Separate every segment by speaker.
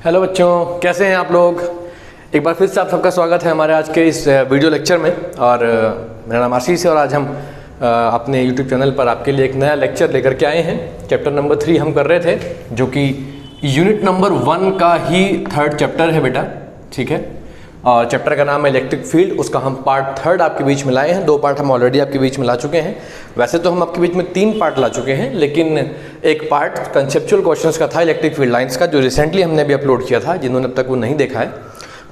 Speaker 1: Hello बच्चों, कैसे हैं आप लोग। एक बार फिर से आप सबका स्वागत है हमारे आज के इस वीडियो लेक्चर में। और मेरा नाम आशीष है और आज हम अपने यूट्यूब चैनल पर आपके लिए एक नया लेक्चर लेकर के आए हैं। चैप्टर नंबर 3 हम कर रहे थे, जो कि यूनिट नंबर 1 का ही 3rd चैप्टर है बेटा, ठीक है। और चैप्टर का नाम है इलेक्ट्रिक फील्ड। उसका हम पार्ट 3rd आपके बीच में लाए हैं। 2 पार्ट हम ऑलरेडी आपके बीच में ला चुके हैं। वैसे तो हम आपके बीच में 3 पार्ट ला चुके हैं, लेकिन एक पार्ट कंसेप्चुअल क्वेश्चंस का था इलेक्ट्रिक फील्ड लाइंस का, जो रिसेंटली हमने भी अपलोड किया था। जिन्होंने अब तक वो नहीं देखा है,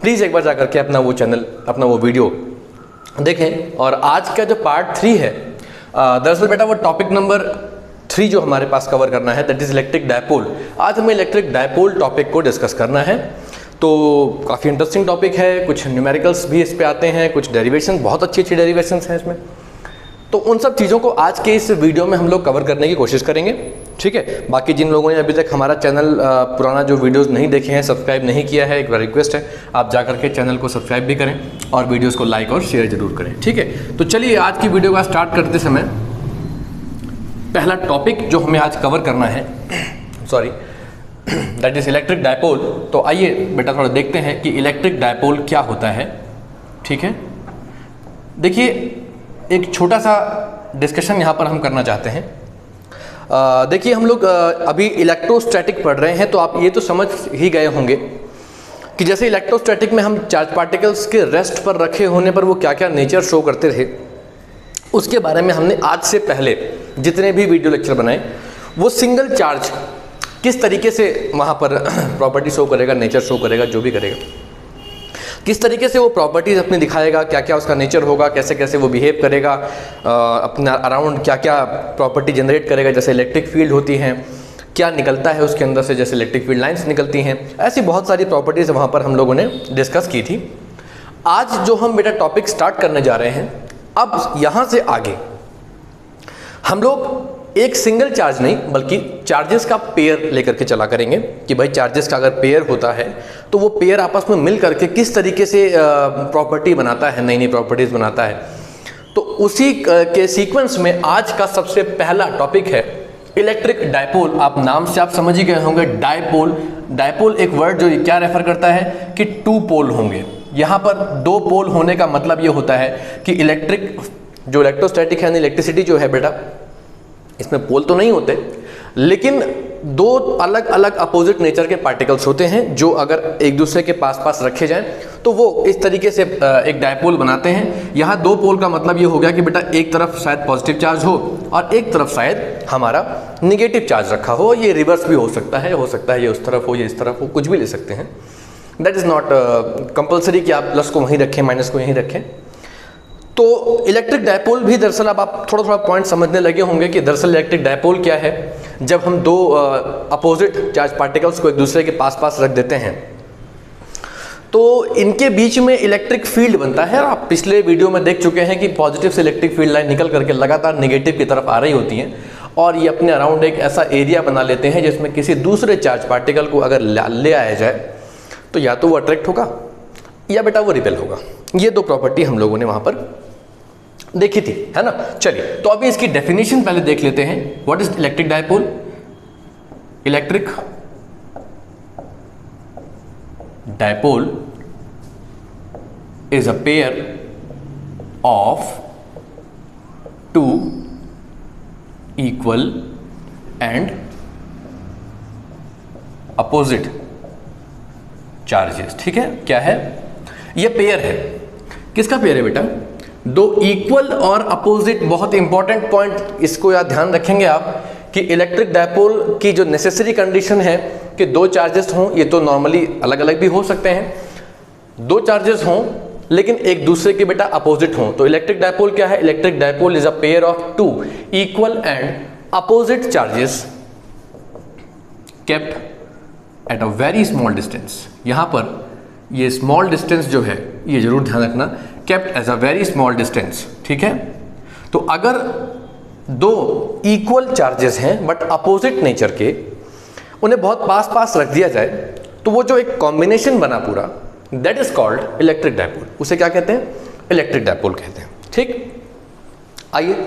Speaker 1: प्लीज़ एक बार जा करके अपना वो वीडियो देखें। और आज का जो पार्ट 3 है, दरअसल बेटा वो टॉपिक नंबर 3 जो हमारे पास कवर करना है, दैट इज़ इलेक्ट्रिक डायपोल। आज हमें इलेक्ट्रिक डायपोल टॉपिक को डिस्कस करना है। तो काफ़ी इंटरेस्टिंग टॉपिक है। कुछ न्यूमेरिकल्स भी इस पे आते हैं, कुछ डेरिवेशन, बहुत अच्छी अच्छी डेरिवेशंस हैं इसमें। तो उन सब चीज़ों को आज के इस वीडियो में हम लोग कवर करने की कोशिश करेंगे, ठीक है। बाकी जिन लोगों ने अभी तक हमारा चैनल पुराना जो वीडियोस नहीं देखे हैं, सब्सक्राइब नहीं किया है, एक बार रिक्वेस्ट है आप जा करके चैनल को सब्सक्राइब भी करें और वीडियोस को लाइक और शेयर जरूर करें, ठीक है। तो चलिए आज की वीडियो का स्टार्ट करते समय पहला टॉपिक जो हमें आज कवर करना है, दैट इज इलेक्ट्रिक डायपोल। तो आइए बेटा थोड़ा देखते हैं कि इलेक्ट्रिक डायपोल क्या होता है, ठीक है। देखिए एक छोटा सा डिस्कशन यहाँ पर हम करना चाहते हैं। देखिए हम लोग अभी इलेक्ट्रोस्टैटिक पढ़ रहे हैं, तो आप ये तो समझ ही गए होंगे कि जैसे इलेक्ट्रोस्टैटिक में हम चार्ज पार्टिकल्स के रेस्ट पर रखे होने पर वो क्या क्या नेचर शो करते थे, उसके बारे में हमने आज से पहले जितने भी वीडियो लेक्चर बनाए, वो सिंगल चार्ज किस तरीके से वहाँ पर प्रॉपर्टी शो करेगा, नेचर शो करेगा, जो भी करेगा, किस तरीके से वो प्रॉपर्टीज़ अपने दिखाएगा, क्या क्या उसका नेचर होगा, कैसे कैसे वो बिहेव करेगा, अपना अराउंड क्या क्या प्रॉपर्टी जनरेट करेगा, जैसे इलेक्ट्रिक फील्ड होती हैं, क्या निकलता है उसके अंदर से, जैसे इलेक्ट्रिक फील्ड लाइंस निकलती हैं, ऐसी बहुत सारी प्रॉपर्टीज़ वहाँ पर हम लोगों ने डिस्कस की थी। आज जो हम बेटा टॉपिक स्टार्ट करने जा रहे हैं, अब यहाँ से आगे हम लोग एक सिंगल चार्ज नहीं बल्कि चार्जेस का पेयर लेकर के चला करेंगे कि भाई चार्जेस का अगर पेयर होता है तो वो पेयर आपस में मिल करके किस तरीके से प्रॉपर्टी बनाता है, नई नई प्रॉपर्टीज बनाता है। तो उसी के सीक्वेंस में आज का सबसे पहला टॉपिक है इलेक्ट्रिक डायपोल। आप नाम से आप समझ ही गए होंगे, डायपोल। डायपोल एक वर्ड जो क्या रेफर करता है कि 2 पोल होंगे। यहाँ पर 2 पोल होने का मतलब ये होता है कि जो इलेक्ट्रोस्टैटिक है, इलेक्ट्रिसिटी जो है बेटा, इसमें पोल तो नहीं होते, लेकिन 2 अलग अलग अपोजिट नेचर के पार्टिकल्स होते हैं जो अगर एक दूसरे के पास पास रखे जाएं तो वो इस तरीके से एक डायपोल बनाते हैं। यहाँ 2 पोल का मतलब ये हो गया कि बेटा एक तरफ शायद पॉजिटिव चार्ज हो और एक तरफ शायद हमारा निगेटिव चार्ज रखा हो। ये रिवर्स भी हो सकता है ये उस तरफ हो, ये इस तरफ हो, कुछ भी ले सकते हैं। दैट इज़ नॉट कंपल्सरी कि आप प्लस को वहीं रखें, माइनस को यहीं रखें। तो इलेक्ट्रिक डायपोल भी दरअसल अब आप थोड़ा पॉइंट समझने लगे होंगे कि दरअसल इलेक्ट्रिक डायपोल क्या है। जब हम 2 अपोजिट चार्ज पार्टिकल्स को एक दूसरे के पास पास रख देते हैं तो इनके बीच में इलेक्ट्रिक फील्ड बनता है। आप पिछले वीडियो में देख चुके हैं कि पॉजिटिव से इलेक्ट्रिक फील्ड लाइन निकल करके लगातार नेगेटिव की तरफ आ रही होती हैं और ये अपने अराउंड एक ऐसा एरिया बना लेते हैं जिसमें किसी दूसरे चार्ज पार्टिकल को अगर ले आया जाए तो या तो वो अट्रैक्ट होगा या बेटा वो रिपेल होगा। ये 2 प्रॉपर्टी हम लोगों ने वहाँ पर देखी थी, है ना। चलिए तो अभी इसकी डेफिनेशन पहले देख लेते हैं। What is electric dipole? Electric dipole is a pair of 2 equal and opposite charges, ठीक है। क्या है ये? पेयर है। किसका पेयर है बेटा? 2 इक्वल और अपोजिट। बहुत इंपॉर्टेंट पॉइंट, इसको याद ध्यान रखेंगे आप कि इलेक्ट्रिक डायपोल की जो नेसेसरी कंडीशन है कि 2 चार्जेस हों। ये तो नॉर्मली अलग अलग भी हो सकते हैं, 2 चार्जेस हों लेकिन एक दूसरे के बेटा अपोजिट हों। तो इलेक्ट्रिक डायपोल क्या है? Electric dipole is a pair of 2 equal and opposite charges kept at a very small distance. यहां पर ये स्मॉल डिस्टेंस जो है ये जरूर ध्यान रखना, kept as a very small distance, ठीक है। तो अगर 2 इक्वल चार्जेस हैं बट अपोजिट नेचर के, उन्हें बहुत पास पास रख दिया जाए तो वो जो एक कॉम्बिनेशन बना पूरा, that is called electric dipole. उसे क्या कहते हैं? इलेक्ट्रिक डायपोल कहते हैं, ठीक। आइए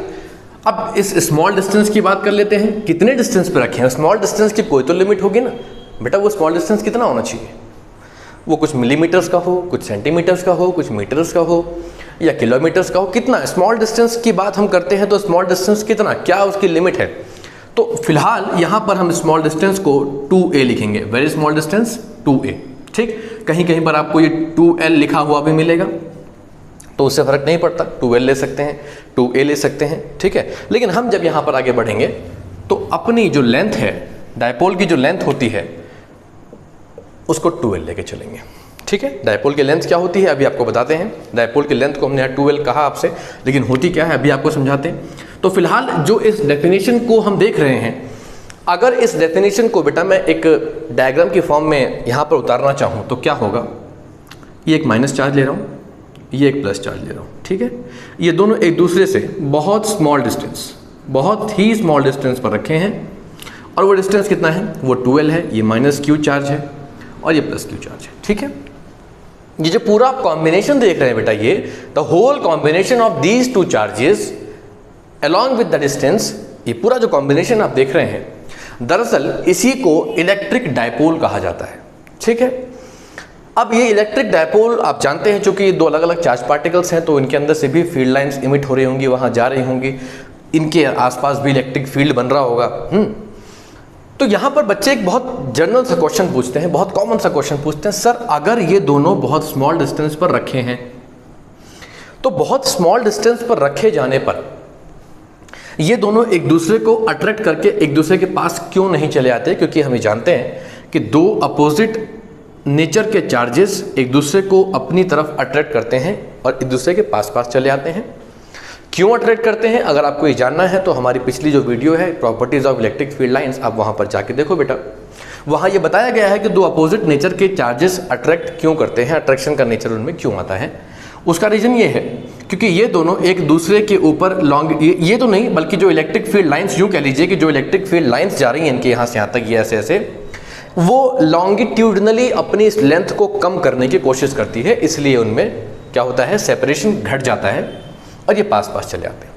Speaker 1: अब इस स्मॉल डिस्टेंस की बात कर लेते हैं। कितने डिस्टेंस पे रखें? स्मॉल डिस्टेंस की कोई तो लिमिट होगी ना। बेटा वो स्मॉल डिस्टेंस कितना होना चाहिए, वो कुछ मिलीमीटर्स का हो, कुछ सेंटीमीटर्स का हो, कुछ मीटर्स का हो या किलोमीटर्स का हो, कितना स्मॉल डिस्टेंस की बात हम करते हैं तो स्मॉल डिस्टेंस कितना, क्या उसकी लिमिट है। तो फिलहाल यहाँ पर हम स्मॉल डिस्टेंस को 2a लिखेंगे, वेरी स्मॉल डिस्टेंस 2a। ठीक, कहीं कहीं पर आपको ये 2l लिखा हुआ भी मिलेगा तो उससे फर्क नहीं पड़ता, 2l ले सकते हैं, 2a ले सकते हैं, ठीक है। लेकिन हम जब यहाँ पर आगे बढ़ेंगे तो अपनी जो लेंथ है, डायपोल की जो लेंथ होती है उसको 2l लेके चलेंगे, ठीक है। डायपोल की लेंथ क्या होती है अभी आपको बताते हैं। डायपोल की लेंथ को हमने यहाँ 2l कहा आपसे, लेकिन होती क्या है अभी आपको समझाते हैं। तो फिलहाल जो इस डेफिनेशन को हम देख रहे हैं, अगर इस डेफिनेशन को बेटा मैं एक डायग्राम की फॉर्म में यहाँ पर उतारना चाहूँ तो क्या होगा, ये एक माइनस चार्ज ले रहा हूँ, ये एक प्लस चार्ज ले रहा हूँ, ठीक है। ये दोनों एक दूसरे से बहुत स्मॉल डिस्टेंस, बहुत ही स्मॉल डिस्टेंस पर रखे हैं और वो डिस्टेंस कितना है, वो 2l है, ये माइनस q चार्ज है और ये प्लस q चार्ज है, ठीक है। ये जो पूरा आप कॉम्बिनेशन देख रहे हैं बेटा, ये the whole combination of these two charges along with the distance, ये पूरा जो कॉम्बिनेशन आप देख रहे हैं, दरअसल इसी को इलेक्ट्रिक डायपोल कहा जाता है, ठीक है। अब ये इलेक्ट्रिक डायपोल आप जानते हैं, चूंकि दो अलग अलग चार्ज पार्टिकल्स हैं तो इनके अंदर से भी फील्ड लाइंस इमिट हो रही होंगी, वहां जा रही होंगी, इनके आसपास भी इलेक्ट्रिक फील्ड बन रहा होगा। तो यहां पर बच्चे एक बहुत जनरल सा क्वेश्चन पूछते हैं, बहुत कॉमन सा क्वेश्चन पूछते हैं, सर अगर ये दोनों बहुत स्मॉल डिस्टेंस पर रखे हैं तो बहुत स्मॉल डिस्टेंस पर रखे जाने पर ये दोनों एक दूसरे को अट्रैक्ट करके एक दूसरे के पास क्यों नहीं चले आते, क्योंकि हम जानते हैं कि दो अपोजिट नेचर के चार्जेस एक दूसरे को अपनी तरफ अट्रैक्ट करते हैं और एक दूसरे के पास पास चले आते हैं। क्यों अट्रैक्ट करते हैं, अगर आपको ये जानना है तो हमारी पिछली जो वीडियो है properties of electric field lines, आप वहां पर जाके देखो बेटा, वहां ये बताया गया है कि दो अपोजिट नेचर के चार्जेस अट्रैक्ट क्यों करते हैं, अट्रैक्शन का नेचर उनमें क्यों आता है। उसका रीजन ये है क्योंकि ये दोनों एक दूसरे के ऊपर लॉन्ग, ये तो नहीं बल्कि जो इलेक्ट्रिक फील्ड लाइंस, यूं कह लीजिए कि जो इलेक्ट्रिक फील्ड लाइंस जा रही हैं इनके यहाँ से यहाँ तक, ये ऐसे ऐसे, वो लॉन्गिट्यूडनली अपनी इस लेंथ को कम करने की कोशिश करती है, इसलिए उनमें क्या होता है, सेपरेशन घट जाता है और ये पास पास चले आते हैं।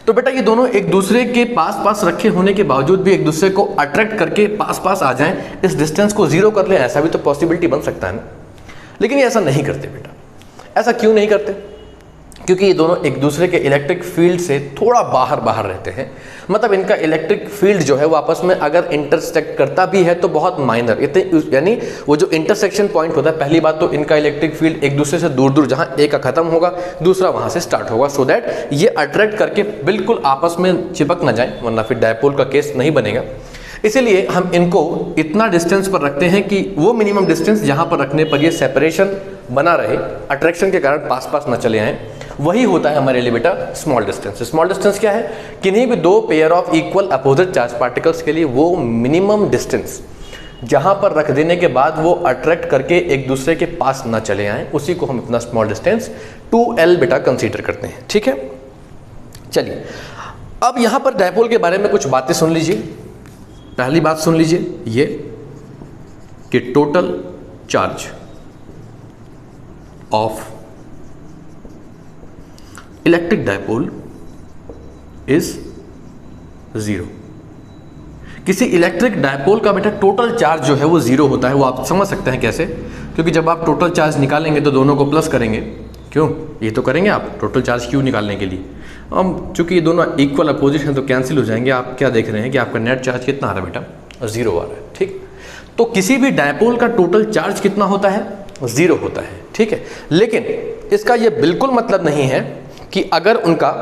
Speaker 1: तो बेटा ये दोनों एक दूसरे के पास पास रखे होने के बावजूद भी एक दूसरे को अट्रैक्ट करके पास पास आ जाएं, इस डिस्टेंस को जीरो कर लें, ऐसा भी तो पॉसिबिलिटी बन सकता है ना। लेकिन ये ऐसा नहीं करते बेटा। ऐसा क्यों नहीं करते, क्योंकि ये दोनों एक दूसरे के इलेक्ट्रिक फील्ड से थोड़ा बाहर बाहर रहते हैं। मतलब इनका इलेक्ट्रिक फील्ड जो है वो आपस में अगर इंटरसेक्ट करता भी है तो बहुत माइनर, इतने, यानी वो जो इंटरसेक्शन पॉइंट होता है, पहली बात तो इनका इलेक्ट्रिक फील्ड एक दूसरे से दूर दूर, जहाँ एक का खत्म होगा दूसरा वहाँ से स्टार्ट होगा, सो दैट ये अट्रैक्ट करके बिल्कुल आपस में चिपक ना जाए, वरना फिर डायपोल का केस नहीं बनेगा। इसीलिए हम इनको इतना डिस्टेंस पर रखते हैं कि वो मिनिमम डिस्टेंस जहाँ पर रखने पर ये सेपरेशन बना रहे, अट्रैक्शन के कारण पास पास ना चले आएँ, वही होता है हमारे लिए बेटा स्मॉल डिस्टेंस। स्मॉल डिस्टेंस क्या है, किन्हीं भी दो pair of equal opposite charge particles के लिए वो मिनिमम डिस्टेंस जहां पर रख देने के बाद वो अट्रैक्ट करके एक दूसरे के पास ना चले आएं, उसी को हम अपना स्मॉल डिस्टेंस 2l बेटा कंसीडर करते हैं, ठीक है। चलिए अब यहां पर डायपोल के बारे में कुछ बातें सुन लीजिए। पहली बात सुन लीजिए ये कि total charge of electric dipole is 0। किसी इलेक्ट्रिक डायपोल का बेटा टोटल चार्ज जो है वो 0 होता है। वो आप समझ सकते हैं कैसे, क्योंकि जब आप टोटल चार्ज निकालेंगे तो दोनों को प्लस करेंगे। क्यों, ये तो करेंगे आप टोटल चार्ज क्यों निकालने के लिए। हम चूंकि ये दोनों इक्वल अपोजिट हैं तो कैंसिल हो जाएंगे। आप क्या देख रहे हैं कि आपका नेट चार्ज कितना आ रहा है बेटा, 0 आ रहा है, ठीक। तो किसी भी डायपोल का टोटल चार्ज कितना होता है, 0 होता है, ठीक है। लेकिन इसका ये बिल्कुल मतलब नहीं है कि अगर उनका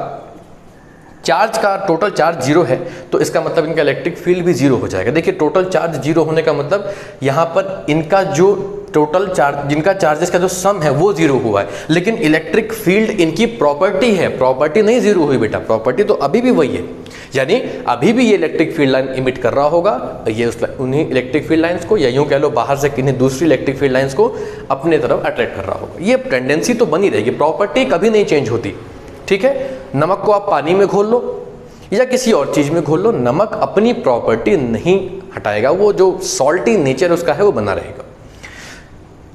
Speaker 1: चार्ज का टोटल चार्ज 0 है तो इसका मतलब इनका इलेक्ट्रिक फील्ड भी 0 हो जाएगा। देखिए टोटल चार्ज 0 होने का मतलब यहाँ पर इनका जो टोटल चार्ज, जिनका चार्जेस का जो सम है वो 0 हुआ है, लेकिन इलेक्ट्रिक फील्ड इनकी प्रॉपर्टी है, प्रॉपर्टी नहीं 0 हुई बेटा, प्रॉपर्टी तो अभी भी वही है। यानी अभी भी ये इलेक्ट्रिक फील्ड लाइन इमिट कर रहा होगा, ये उन्हीं इलेक्ट्रिक फील्ड लाइंस को, या यूं कह लो बाहर से किन्हीं दूसरी इलेक्ट्रिक फील्ड लाइंस को अपने तरफ अट्रैक्ट कर रहा होगा। ये टेंडेंसी तो बनी रहेगी, प्रॉपर्टी कभी नहीं चेंज होती, ठीक है। नमक को आप पानी में घोल लो या किसी और चीज में घोल लो, नमक अपनी प्रॉपर्टी नहीं हटाएगा, वो जो सॉल्टी नेचर उसका है वो बना रहेगा।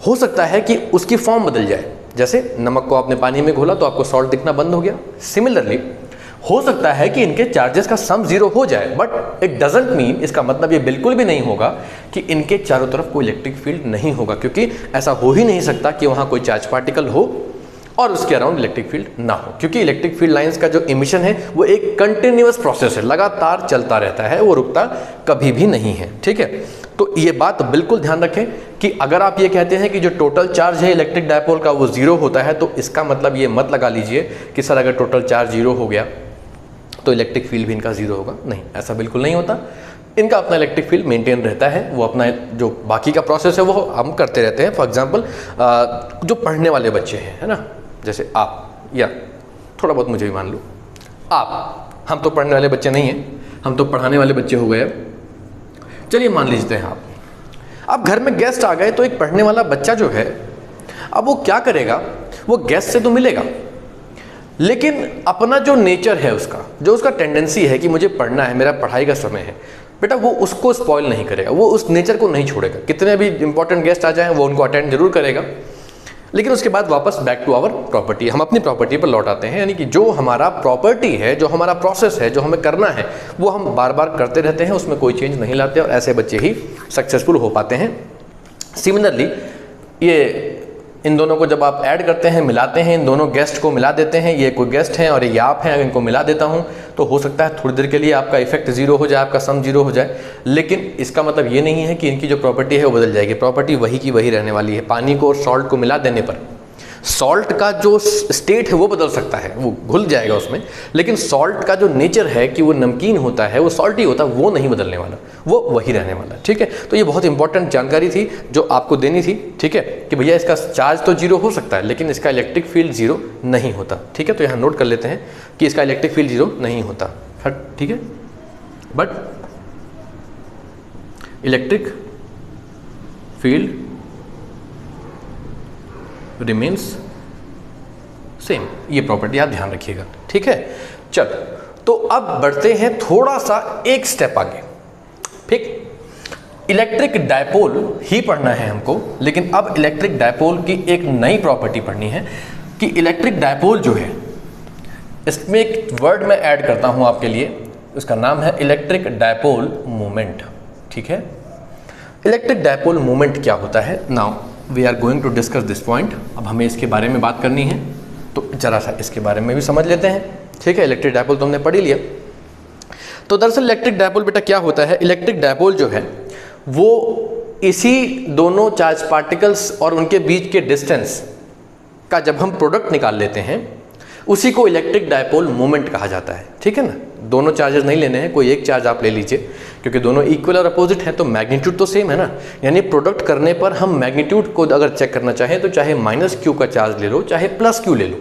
Speaker 1: हो सकता है कि उसकी फॉर्म बदल जाए, जैसे नमक को आपने पानी में घोला तो आपको सॉल्ट दिखना बंद हो गया। सिमिलरली हो सकता है कि इनके चार्जेस का सम जीरो हो जाए, बट इट डजंट मीन, इसका मतलब ये बिल्कुल भी नहीं होगा कि इनके चारों तरफ कोई इलेक्ट्रिक फील्ड नहीं होगा, क्योंकि ऐसा हो ही नहीं सकता कि वहाँ कोई चार्ज पार्टिकल हो और उसके अराउंड इलेक्ट्रिक फील्ड ना हो, क्योंकि इलेक्ट्रिक फील्ड लाइंस का जो इमिशन है वो एक कंटिन्यूअस प्रोसेस है, लगातार चलता रहता है, वो रुकता कभी भी नहीं है। ठीक है, तो ये बात बिल्कुल ध्यान रखें कि अगर आप ये कहते हैं कि जो टोटल चार्ज है इलेक्ट्रिक डायपोल का वो जीरो होता है, तो इसका मतलब ये मत लगा लीजिए कि सर अगर टोटल चार्ज जीरो हो गया तो इलेक्ट्रिक फील्ड भी इनका जीरो होगा। नहीं, ऐसा बिल्कुल नहीं होता। इनका अपना इलेक्ट्रिक फील्ड मेंटेन रहता है, वो अपना जो बाकी का प्रोसेस है वो हम करते रहते हैं। फॉर एग्जांपल जो पढ़ने वाले बच्चे हैं, है ना, जैसे आप या थोड़ा बहुत मुझे भी मान लो आप, हम तो पढ़ने वाले बच्चे नहीं हैं, हम तो पढ़ाने वाले बच्चे हो गए। चलिए मान लीजिए हैं आप घर में गेस्ट आ गए, तो एक पढ़ने वाला बच्चा जो है अब वो क्या करेगा, वो गेस्ट से तो मिलेगा, लेकिन अपना जो नेचर है उसका, जो उसका टेंडेंसी है कि मुझे पढ़ना है, मेरा पढ़ाई का समय है, बेटा वो उसको स्पॉइल नहीं करेगा, वो उस नेचर को नहीं छोड़ेगा। कितने भी इंपॉर्टेंट गेस्ट आ जाएं वो उनको अटेंड जरूर करेगा, लेकिन उसके बाद वापस बैक टू आवर प्रॉपर्टी, हम अपनी प्रॉपर्टी पर लौट आते हैं। यानी कि जो हमारा प्रॉपर्टी है, जो हमारा प्रोसेस है, जो हमें करना है, वो हम बार बार करते रहते हैं, उसमें कोई चेंज नहीं लाते, और ऐसे बच्चे ही सक्सेसफुल हो पाते हैं। सिमिलरली ये इन दोनों को जब आप ऐड करते हैं, मिलाते हैं, इन दोनों गेस्ट को मिला देते हैं, ये कोई गेस्ट हैं और ये आप हैं, अगर इनको मिला देता हूं तो हो सकता है थोड़ी देर के लिए आपका इफेक्ट जीरो हो जाए, आपका सम जीरो हो जाए, लेकिन इसका मतलब ये नहीं है कि इनकी जो प्रॉपर्टी है वो बदल जाएगी। प्रॉपर्टी वही की वही रहने वाली है। पानी को और सॉल्ट को मिला देने पर सॉल्ट का जो स्टेट है वो बदल सकता है, वो घुल जाएगा उसमें, लेकिन सॉल्ट का जो नेचर है कि वो नमकीन होता है, वो सॉल्टी होता है, वो नहीं बदलने वाला, वो वही रहने वाला। ठीक है, तो ये बहुत इंपॉर्टेंट जानकारी थी जो आपको देनी थी। ठीक है, कि भैया इसका चार्ज तो जीरो हो सकता है, लेकिन इसका इलेक्ट्रिक फील्ड जीरो नहीं होता। ठीक है, तो यहाँ नोट कर लेते हैं कि इसका इलेक्ट्रिक फील्ड जीरो नहीं होता। ठीक है, but electric field remains same, ये प्रॉपर्टी आप ध्यान रखिएगा। ठीक है, चलो तो अब बढ़ते हैं थोड़ा सा एक स्टेप आगे। ठीक, इलेक्ट्रिक डायपोल ही पढ़ना है हमको, लेकिन अब इलेक्ट्रिक डायपोल की एक नई प्रॉपर्टी पढ़नी है कि इलेक्ट्रिक डायपोल जो है, इसमें एक वर्ड मैं ऐड करता हूं आपके लिए, उसका नाम है इलेक्ट्रिक डायपोल मोमेंट। ठीक है, इलेक्ट्रिक डायपोल मोमेंट क्या होता है? Now we are going to discuss this point. अब हमें इसके बारे में बात करनी है, तो जरा सा इसके बारे में भी समझ लेते हैं। ठीक है, इलेक्ट्रिक डायपोल तो हमने पढ़ ही लिया। तो दरअसल इलेक्ट्रिक डायपोल बेटा क्या होता है? इलेक्ट्रिक डायपोल जो है वो इसी दोनों चार्ज पार्टिकल्स और उनके बीच के डिस्टेंस का जब हम प्रोडक्ट निकाल लेते हैं, उसी को इलेक्ट्रिक डायपोल मोमेंट कहा जाता है। ठीक है ना, दोनों चार्जेस नहीं लेने हैं, कोई एक चार्ज आप ले लीजिए, क्योंकि दोनों इक्वल और अपोजिट हैं, तो मैग्नीट्यूड तो सेम है ना। यानी प्रोडक्ट करने पर हम मैग्नीट्यूड को अगर चेक करना चाहें तो चाहे माइनस क्यू का चार्ज ले लो, चाहे प्लस क्यू ले लो,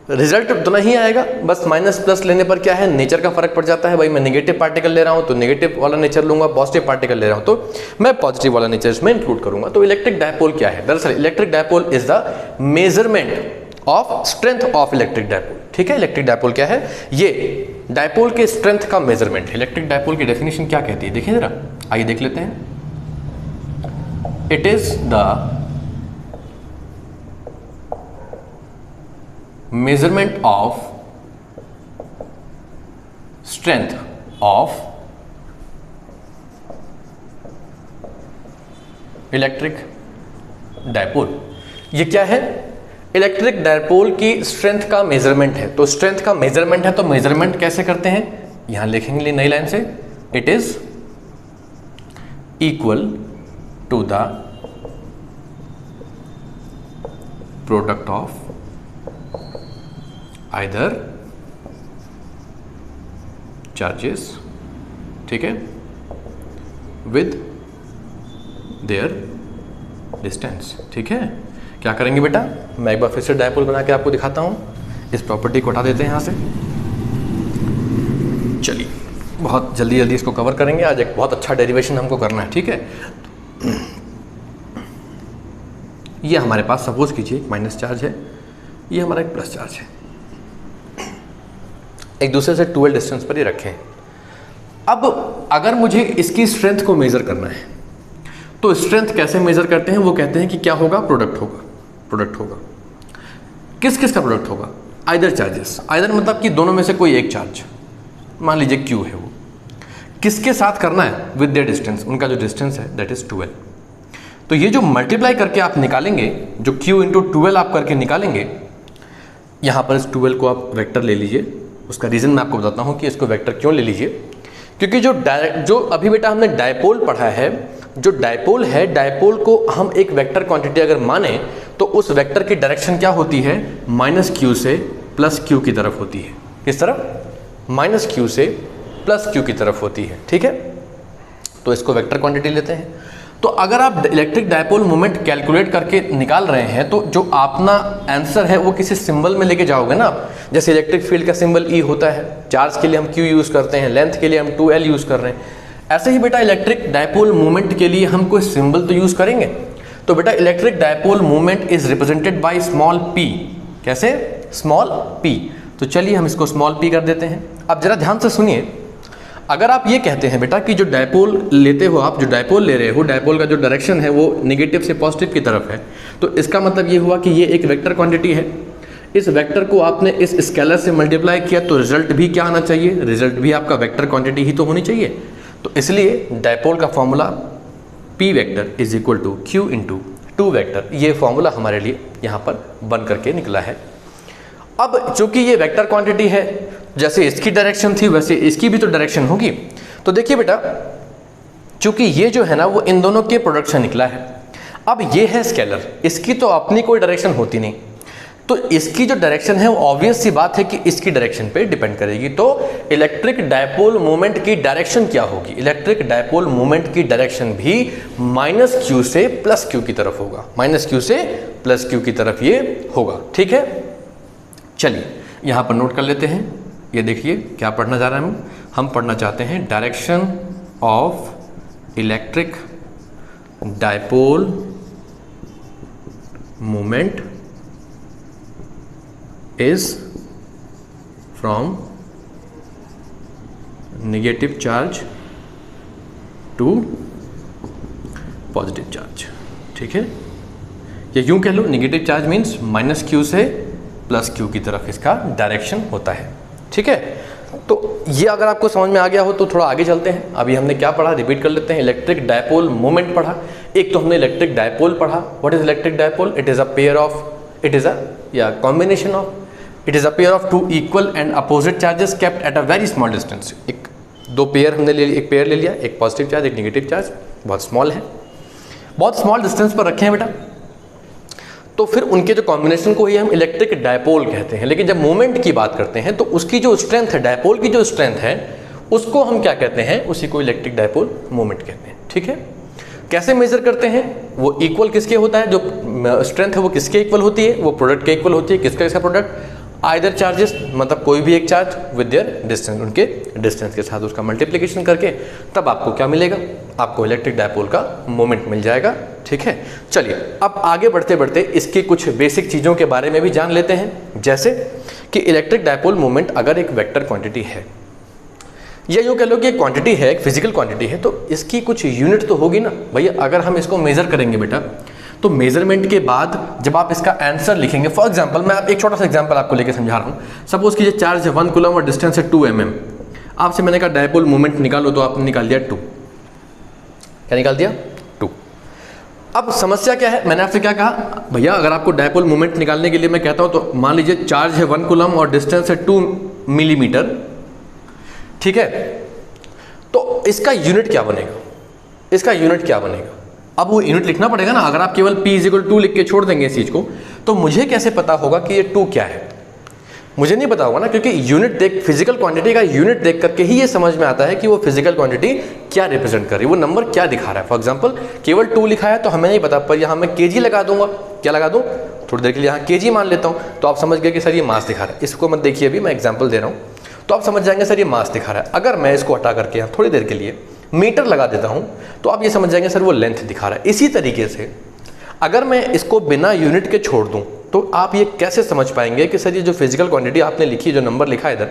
Speaker 1: रिजल्ट उतना ही आएगा। बस माइनस प्लस लेने पर क्या है, नेचर का फर्क पड़ जाता है। भाई मैं नेगेटिव पार्टिकल ले रहा हूं तो नेगेटिव वाला नेचर लूंगा, पॉजिटिव पार्टिकल ले रहा हूं तो मैं पॉजिटिव वाला नेचर इसमें इंक्लूड करूंगा। तो इलेक्ट्रिक डायपोल क्या है? दरअसल electric dipole is the measurement of strength of electric dipole. ठीक है, इलेक्ट्रिक डायपोल क्या है? ये डायपोल के स्ट्रेंथ का मेजरमेंट है। इलेक्ट्रिक डायपोल की डेफिनेशन क्या कहती है, देखिए जरा, आइए देख लेते हैं। It is the measurement of strength of electric dipole. ये क्या है? इलेक्ट्रिक डायपोल की स्ट्रेंथ का मेजरमेंट है। तो स्ट्रेंथ का मेजरमेंट है, तो मेजरमेंट कैसे करते हैं? यहां लिखेंगे नई लाइन से, it is equal to the product of either charges, ठीक है, with their distance। ठीक है, क्या करेंगे बेटा? मैं एक बार फिर से डायपोल बना के आपको दिखाता हूं। इस प्रॉपर्टी को हटा देते हैं यहां से। चलिए बहुत जल्दी जल्दी इसको कवर करेंगे आज। एक बहुत अच्छा डेरिवेशन हमको करना है। ठीक है, ये हमारे पास सपोज कीजिए एक माइनस चार्ज है, ये हमारा एक प्लस चार्ज है, एक दूसरे से 12 डिस्टेंस पर ही रखें। अब अगर मुझे इसकी स्ट्रेंथ को मेजर करना है तो स्ट्रेंथ कैसे मेजर करते हैं? वो कहते हैं कि क्या होगा? प्रोडक्ट होगा। प्रोडक्ट होगा, किस किस का प्रोडक्ट होगा? आइदर चार्जेस, आइदर मतलब कि दोनों में से कोई एक चार्ज, मान लीजिए Q है, वो किसके साथ करना है, विद देयर डिस्टेंस, उनका जो डिस्टेंस है दैट इज 12। तो ये जो मल्टीप्लाई करके आप निकालेंगे, जो Q इंटू 12 आप करके निकालेंगे, यहाँ पर इस 12 को आप वेक्टर ले लीजिए। उसका रीज़न मैं आपको बताता हूँ कि इसको वेक्टर क्यों ले लीजिए, क्योंकि जो अभी बेटा हमने डायपोल पढ़ा है, जो डायपोल है, डायपोल को हम एक वेक्टर क्वांटिटी अगर माने तो उस वेक्टर की डायरेक्शन क्या होती है, -Q से +Q की तरफ होती है। किस तरफ, -Q से +Q की तरफ होती है, ठीक है। तो इसको वेक्टर क्वांटिटी लेते हैं। तो अगर आप इलेक्ट्रिक डायपोल मोमेंट कैलकुलेट करके निकाल रहे हैं तो जो अपना आंसर है वो किसी सिंबल में लेके जाओगे ना आप, जैसे इलेक्ट्रिक फील्ड का सिंबल E होता है, चार्ज के लिए हम Q यूज़ करते हैं, लेंथ के लिए हम 2L यूज़ कर रहे हैं, ऐसे ही बेटा इलेक्ट्रिक डायपोल मोमेंट के लिए हम कोई सिंबल तो यूज़ करेंगे। तो बेटा electric dipole moment is represented by small p, कैसे, स्मॉल p। तो चलिए हम इसको स्मॉल p कर देते हैं। अब जरा ध्यान से सुनिए, अगर आप ये कहते हैं बेटा कि जो डायपोल लेते हो आप, जो डायपोल ले रहे हो, डायपोल का जो डायरेक्शन है वो नेगेटिव से पॉजिटिव की तरफ है, तो इसका मतलब ये हुआ कि ये एक वेक्टर क्वांटिटी है। इस वेक्टर को आपने इस स्केलर से मल्टीप्लाई किया तो रिजल्ट भी क्या आना चाहिए, रिजल्ट भी आपका वेक्टर क्वांटिटी ही तो होनी चाहिए। तो इसलिए डायपोल का formula P vector is equal to Q into 2 vector, ये फॉर्मूला हमारे लिए यहाँ पर बन करके निकला है। अब चूंकि ये वेक्टर क्वांटिटी है, जैसे इसकी डायरेक्शन थी वैसे इसकी भी तो डायरेक्शन होगी। तो देखिए बेटा, चूंकि ये जो है ना वो इन दोनों के प्रोडक्ट से निकला है। अब ये है स्केलर, इसकी तो अपनी कोई डायरेक्शन होती नहीं, तो इसकी जो डायरेक्शन है वो ऑब्वियस सी बात है कि इसकी डायरेक्शन पे डिपेंड करेगी। तो इलेक्ट्रिक डायपोल मोमेंट की डायरेक्शन क्या होगी, इलेक्ट्रिक डायपोल मोमेंट की डायरेक्शन भी -Q से +Q की तरफ होगा, -Q से +Q की तरफ ये होगा, ठीक है। चलिए यहाँ पर नोट कर लेते हैं, ये देखिए क्या पढ़ना चाह रहे हैं हम पढ़ना चाहते हैं direction of electric dipole moment is from negative charge to positive charge, ठीक है। या यूं कह लो, नेगेटिव चार्ज मीन्स -Q से +Q की तरफ इसका डायरेक्शन होता है, ठीक है। तो ये अगर आपको समझ में आ गया हो तो थोड़ा आगे चलते हैं। अभी हमने क्या पढ़ा, रिपीट कर लेते हैं। इलेक्ट्रिक डायपोल मोमेंट पढ़ा, एक तो हमने इलेक्ट्रिक डायपोल पढ़ा। What is electric dipole, it is a pair of, it is a या combination of, it is a pair of 2 equal and opposite charges kept at a very small distance. एक दो pair हमने ले लिया, एक pair ले लिया, एक पॉजिटिव चार्ज एक नेगेटिव चार्ज, बहुत स्मॉल है, बहुत स्मॉल डिस्टेंस पर रखे हैं बेटा। तो फिर उनके जो कॉम्बिनेशन को ही हम इलेक्ट्रिक डायपोल कहते हैं। लेकिन जब मोमेंट की बात करते हैं तो उसकी जो स्ट्रेंथ है, डायपोल की जो स्ट्रेंथ है, उसको हम क्या कहते हैं, उसी को इलेक्ट्रिक डायपोल मोमेंट कहते हैं, ठीक है। कैसे मेजर करते हैं, वो इक्वल किसके होता है, जो स्ट्रेंथ है वो किसके इक्वल होती है, वो प्रोडक्ट के इक्वल होती है। किसका किसका प्रोडक्ट, आइदर चार्जेस, मतलब कोई भी एक चार्ज विद देयर डिस्टेंस, उनके डिस्टेंस के साथ उसका मल्टीप्लिकेशन करके तब आपको क्या मिलेगा, आपको इलेक्ट्रिक डायपोल का मोमेंट मिल जाएगा, ठीक है। चलिए अब आगे बढ़ते बढ़ते इसकी कुछ बेसिक चीज़ों के बारे में भी जान लेते हैं, जैसे कि इलेक्ट्रिक डायपोल मोमेंट अगर एक वेक्टर क्वांटिटी है, या यूँ कह लो कि एक क्वांटिटी है, एक फिजिकल क्वांटिटी है, तो इसकी कुछ यूनिट तो होगी ना भैया। अगर हम इसको मेजर करेंगे बेटा, तो मेजरमेंट के बाद जब आप इसका आंसर लिखेंगे, फॉर एग्जांपल मैं एक छोटा सा एग्जांपल आपको लेके समझा रहा हूँ। सपोज कीजिए चार्ज है 1 कूलम और डिस्टेंस है 2 mm। आपसे मैंने कहा डायपोल मोमेंट निकालो, तो आपने निकाल दिया 2। क्या निकाल दिया, 2। अब समस्या क्या है, मैंने आपसे क्या कहा भैया, अगर आपको डायपोल मोमेंट निकालने के लिए मैं कहता हूँ, तो मान लीजिए चार्ज है 1 कूलम और डिस्टेंस है 2 मिलीमीटर, ठीक है। तो इसका यूनिट क्या बनेगा, इसका यूनिट क्या बनेगा। अब वो यूनिट लिखना पड़ेगा ना। अगर आप केवल P = 2 लिख के छोड़ देंगे इस चीज़ को, तो मुझे कैसे पता होगा कि ये 2 क्या है, मुझे नहीं पता होगा ना, क्योंकि यूनिट देख, फिजिकल क्वांटिटी का यूनिट देख करके ही ये समझ में आता है कि वो फिजिकल क्वांटिटी क्या रिप्रेजेंट कर रही है, वो नंबर क्या दिखा रहा है। फॉर एग्जांपल केवल 2 लिखा है तो हमें नहीं पता, पर यहाँ मैं kg लगा दूंगा, क्या लगा दूँ, थोड़ी देर के लिए यहाँ kg मान लेता हूँ, तो आप समझ गए कि सर ये मास दिखा रहा है। इसको मत देखिए, अभी मैं एग्जाम्पल दे रहा हूँ, तो आप समझ जाएंगे सर ये मास दिखा रहा है। अगर मैं इसको हटा करके यहाँ थोड़ी देर के लिए मीटर लगा देता हूँ, तो आप ये समझ जाएंगे सर वो लेंथ दिखा रहा है। इसी तरीके से अगर मैं इसको बिना यूनिट के छोड़ दूँ, तो आप ये कैसे समझ पाएंगे कि सर ये जो फिजिकल क्वांटिटी आपने लिखी, जो नंबर लिखा है इधर,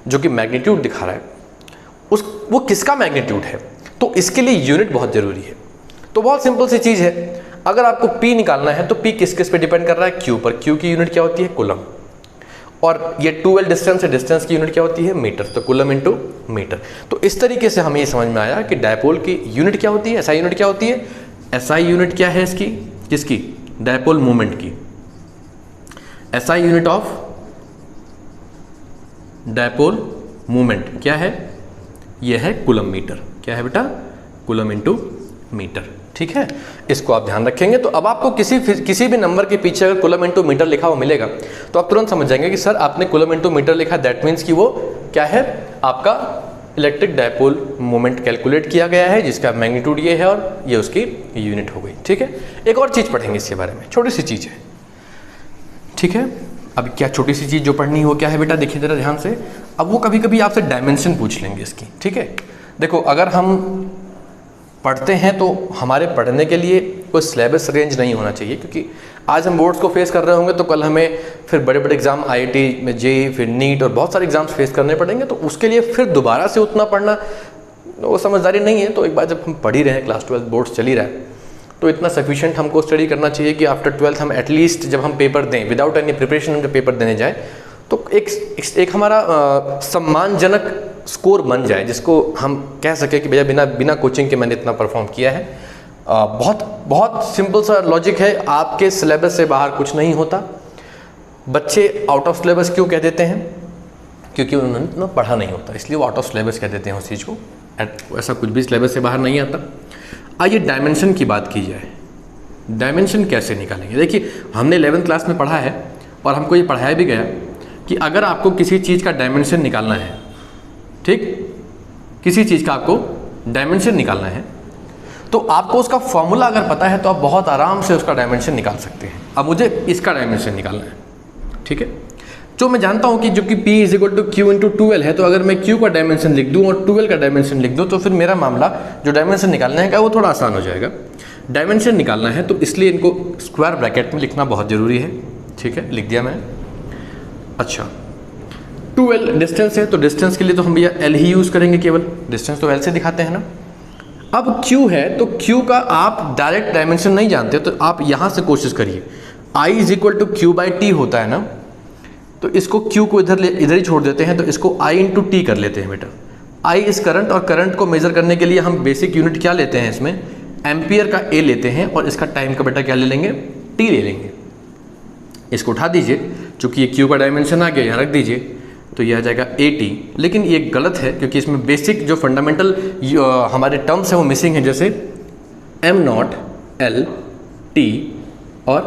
Speaker 1: जो कि मैग्नीट्यूड दिखा रहा है, वो किसका मैग्नीट्यूड है। तो इसके लिए यूनिट बहुत ज़रूरी है। तो बहुत सिंपल सी चीज़ है, अगर आपको P निकालना है तो P किस किस पे डिपेंड कर रहा है, Q पर। Q की यूनिट क्या होती है, कूलम। और ये 2L डिस्टेंस है, डिस्टेंस की यूनिट क्या होती है? मीटर, तो कूलम इनटू मीटर। तो इस तरीके से हमें ये समझ में आया कि डायपोल की यूनिट क्या होती है, एसआई यूनिट क्या होती है। एसआई यूनिट क्या है इसकी, किसकी? डायपोल मोमेंट की। SI unit of dipole moment क्या है? यह है कूलम मीटर। क्या है बेटा? Coulomb into metre. ठीक है, इसको आप ध्यान रखेंगे। तो अब आपको किसी भी नंबर के पीछे अगर कूलम इनटू मीटर लिखा हुआ मिलेगा तो आप तुरंत समझ जाएंगे कि सर आपने कूलम इनटू मीटर लिखा, दैट मीन्स कि वो क्या है? आपका इलेक्ट्रिक डायपोल मोमेंट कैलकुलेट किया गया है, जिसका मैग्नीट्यूड ये है और ये उसकी यूनिट हो गई। ठीक है, एक और चीज़ पढ़ेंगे इसके बारे में, छोटी सी चीज़ है। ठीक है, अब क्या छोटी सी चीज़ जो पढ़नी हो क्या है बेटा? देखिए जरा ध्यान से। अब वो कभी कभी आपसे डायमेंशन पूछ लेंगे इसकी। ठीक है, देखो अगर हम पढ़ते हैं तो हमारे पढ़ने के लिए कोई सिलेबस रेंज नहीं होना चाहिए, क्योंकि आज हम बोर्ड्स को फेस कर रहे होंगे तो कल हमें फिर बड़े बड़े एग्जाम IIT में जेईई, फिर नीट और बहुत सारे एग्जाम्स फेस करने पड़ेंगे। तो उसके लिए फिर दोबारा से उतना पढ़ना वो समझदारी नहीं है। तो एक बार जब हम पढ़ ही रहे हैं, क्लास 12 बोर्ड्स चल ही रहा है, तो इतना सफिशिएंट हमको स्टडी करना चाहिए कि आफ्टर 12th हम एटलीस्ट जब हम पेपर दें, विदाउट एनी प्रिपरेशन हम जब पेपर देने जाए तो एक हमारा सम्मानजनक स्कोर बन जाए, जिसको हम कह सकें कि भैया बिना कोचिंग के मैंने इतना परफॉर्म किया है। बहुत सिंपल सा लॉजिक है, आपके सिलेबस से बाहर कुछ नहीं होता। बच्चे आउट ऑफ सिलेबस क्यों कह देते हैं? क्योंकि उन्होंने इतना पढ़ा नहीं होता, इसलिए वो आउट ऑफ सिलेबस कह देते हैं उस चीज़ को। ऐसा कुछ भी सिलेबस से बाहर नहीं आता। आइए डायमेंशन की बात की जाए। डायमेंशन कैसे निकालेंगे? देखिए हमने 11th क्लास में पढ़ा है और हमको ये पढ़ाया भी गया कि अगर आपको किसी चीज़ का डायमेंशन निकालना है, ठीक, किसी चीज़ का आपको डायमेंशन निकालना है तो आपको उसका फॉर्मूला अगर पता है तो आप बहुत आराम से उसका डायमेंशन निकाल सकते हैं। अब मुझे इसका डायमेंशन निकालना है, ठीक है, जो मैं जानता हूं कि जो कि P = Q × 2L है, तो अगर मैं Q का डायमेंशन लिख दूं और 2L का डायमेंशन लिख दूं तो फिर मेरा मामला जो डायमेंशन निकालना है वो थोड़ा आसान हो जाएगा। डायमेंशन निकालना है तो इसलिए इनको स्क्वायर ब्रैकेट में लिखना बहुत ज़रूरी है। ठीक है, लिख दिया मैं। अच्छा, 2L डिस्टेंस है तो डिस्टेंस के लिए तो हम भैया L ही यूज़ करेंगे, केवल डिस्टेंस तो L से दिखाते हैं ना। अब Q है तो Q का आप डायरेक्ट डायमेंशन नहीं जानते तो आप यहाँ से कोशिश करिए। I = Q/T होता है ना, तो इसको Q को इधर ही छोड़ देते हैं, तो इसको I × T कर लेते हैं बेटा। I इस करंट, और करंट को मेजर करने के लिए हम बेसिक यूनिट क्या लेते हैं इसमें? एम्पियर का A लेते हैं, और इसका टाइम का बेटा क्या ले लेंगे? T ले लेंगे। इसको उठा दीजिए, चूँकि ये Q का डायमेंशन आ गया, यहाँ रख दीजिए, तो यह आ जाएगा AT। लेकिन ये गलत है क्योंकि इसमें बेसिक जो फंडामेंटल हमारे टर्म्स हैं वो मिसिंग है, जैसे m0 L T और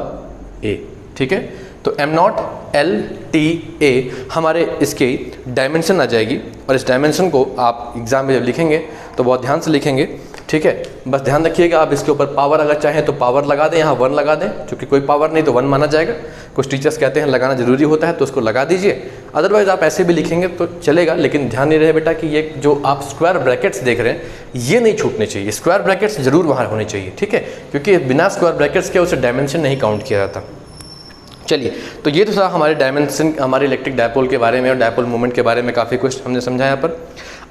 Speaker 1: A। ठीक है, तो m0 L T A हमारे इसके डायमेंशन आ जाएगी, और इस डायमेंशन को आप एग्जाम में जब लिखेंगे तो बहुत ध्यान से लिखेंगे। ठीक है, बस ध्यान रखिएगा आप इसके ऊपर पावर अगर चाहें तो पावर लगा दें, यहाँ 1 लगा दें, क्योंकि कोई पावर नहीं तो 1 माना जाएगा। कुछ टीचर्स कहते हैं लगाना जरूरी होता है तो उसको लगा दीजिए, अदरवाइज आप ऐसे भी लिखेंगे तो चलेगा। लेकिन ध्यान नहीं रहे बेटा कि ये जो आप स्क्वायर ब्रैकेट्स देख रहे हैं ये नहीं छूटने चाहिए, स्क्वायर ब्रैकेट्स जरूर वहाँ होने चाहिए। ठीक है, क्योंकि बिना स्क्वायर ब्रैकेट्स के उसे डायमेंशन नहीं काउंट किया जाता। चलिए, तो ये तो था हमारे डायमेंशन, हमारे इलेक्ट्रिक डायपोल के बारे में और डायपोल मोमेंट के बारे में काफ़ी कुछ हमने समझा यहाँ पर।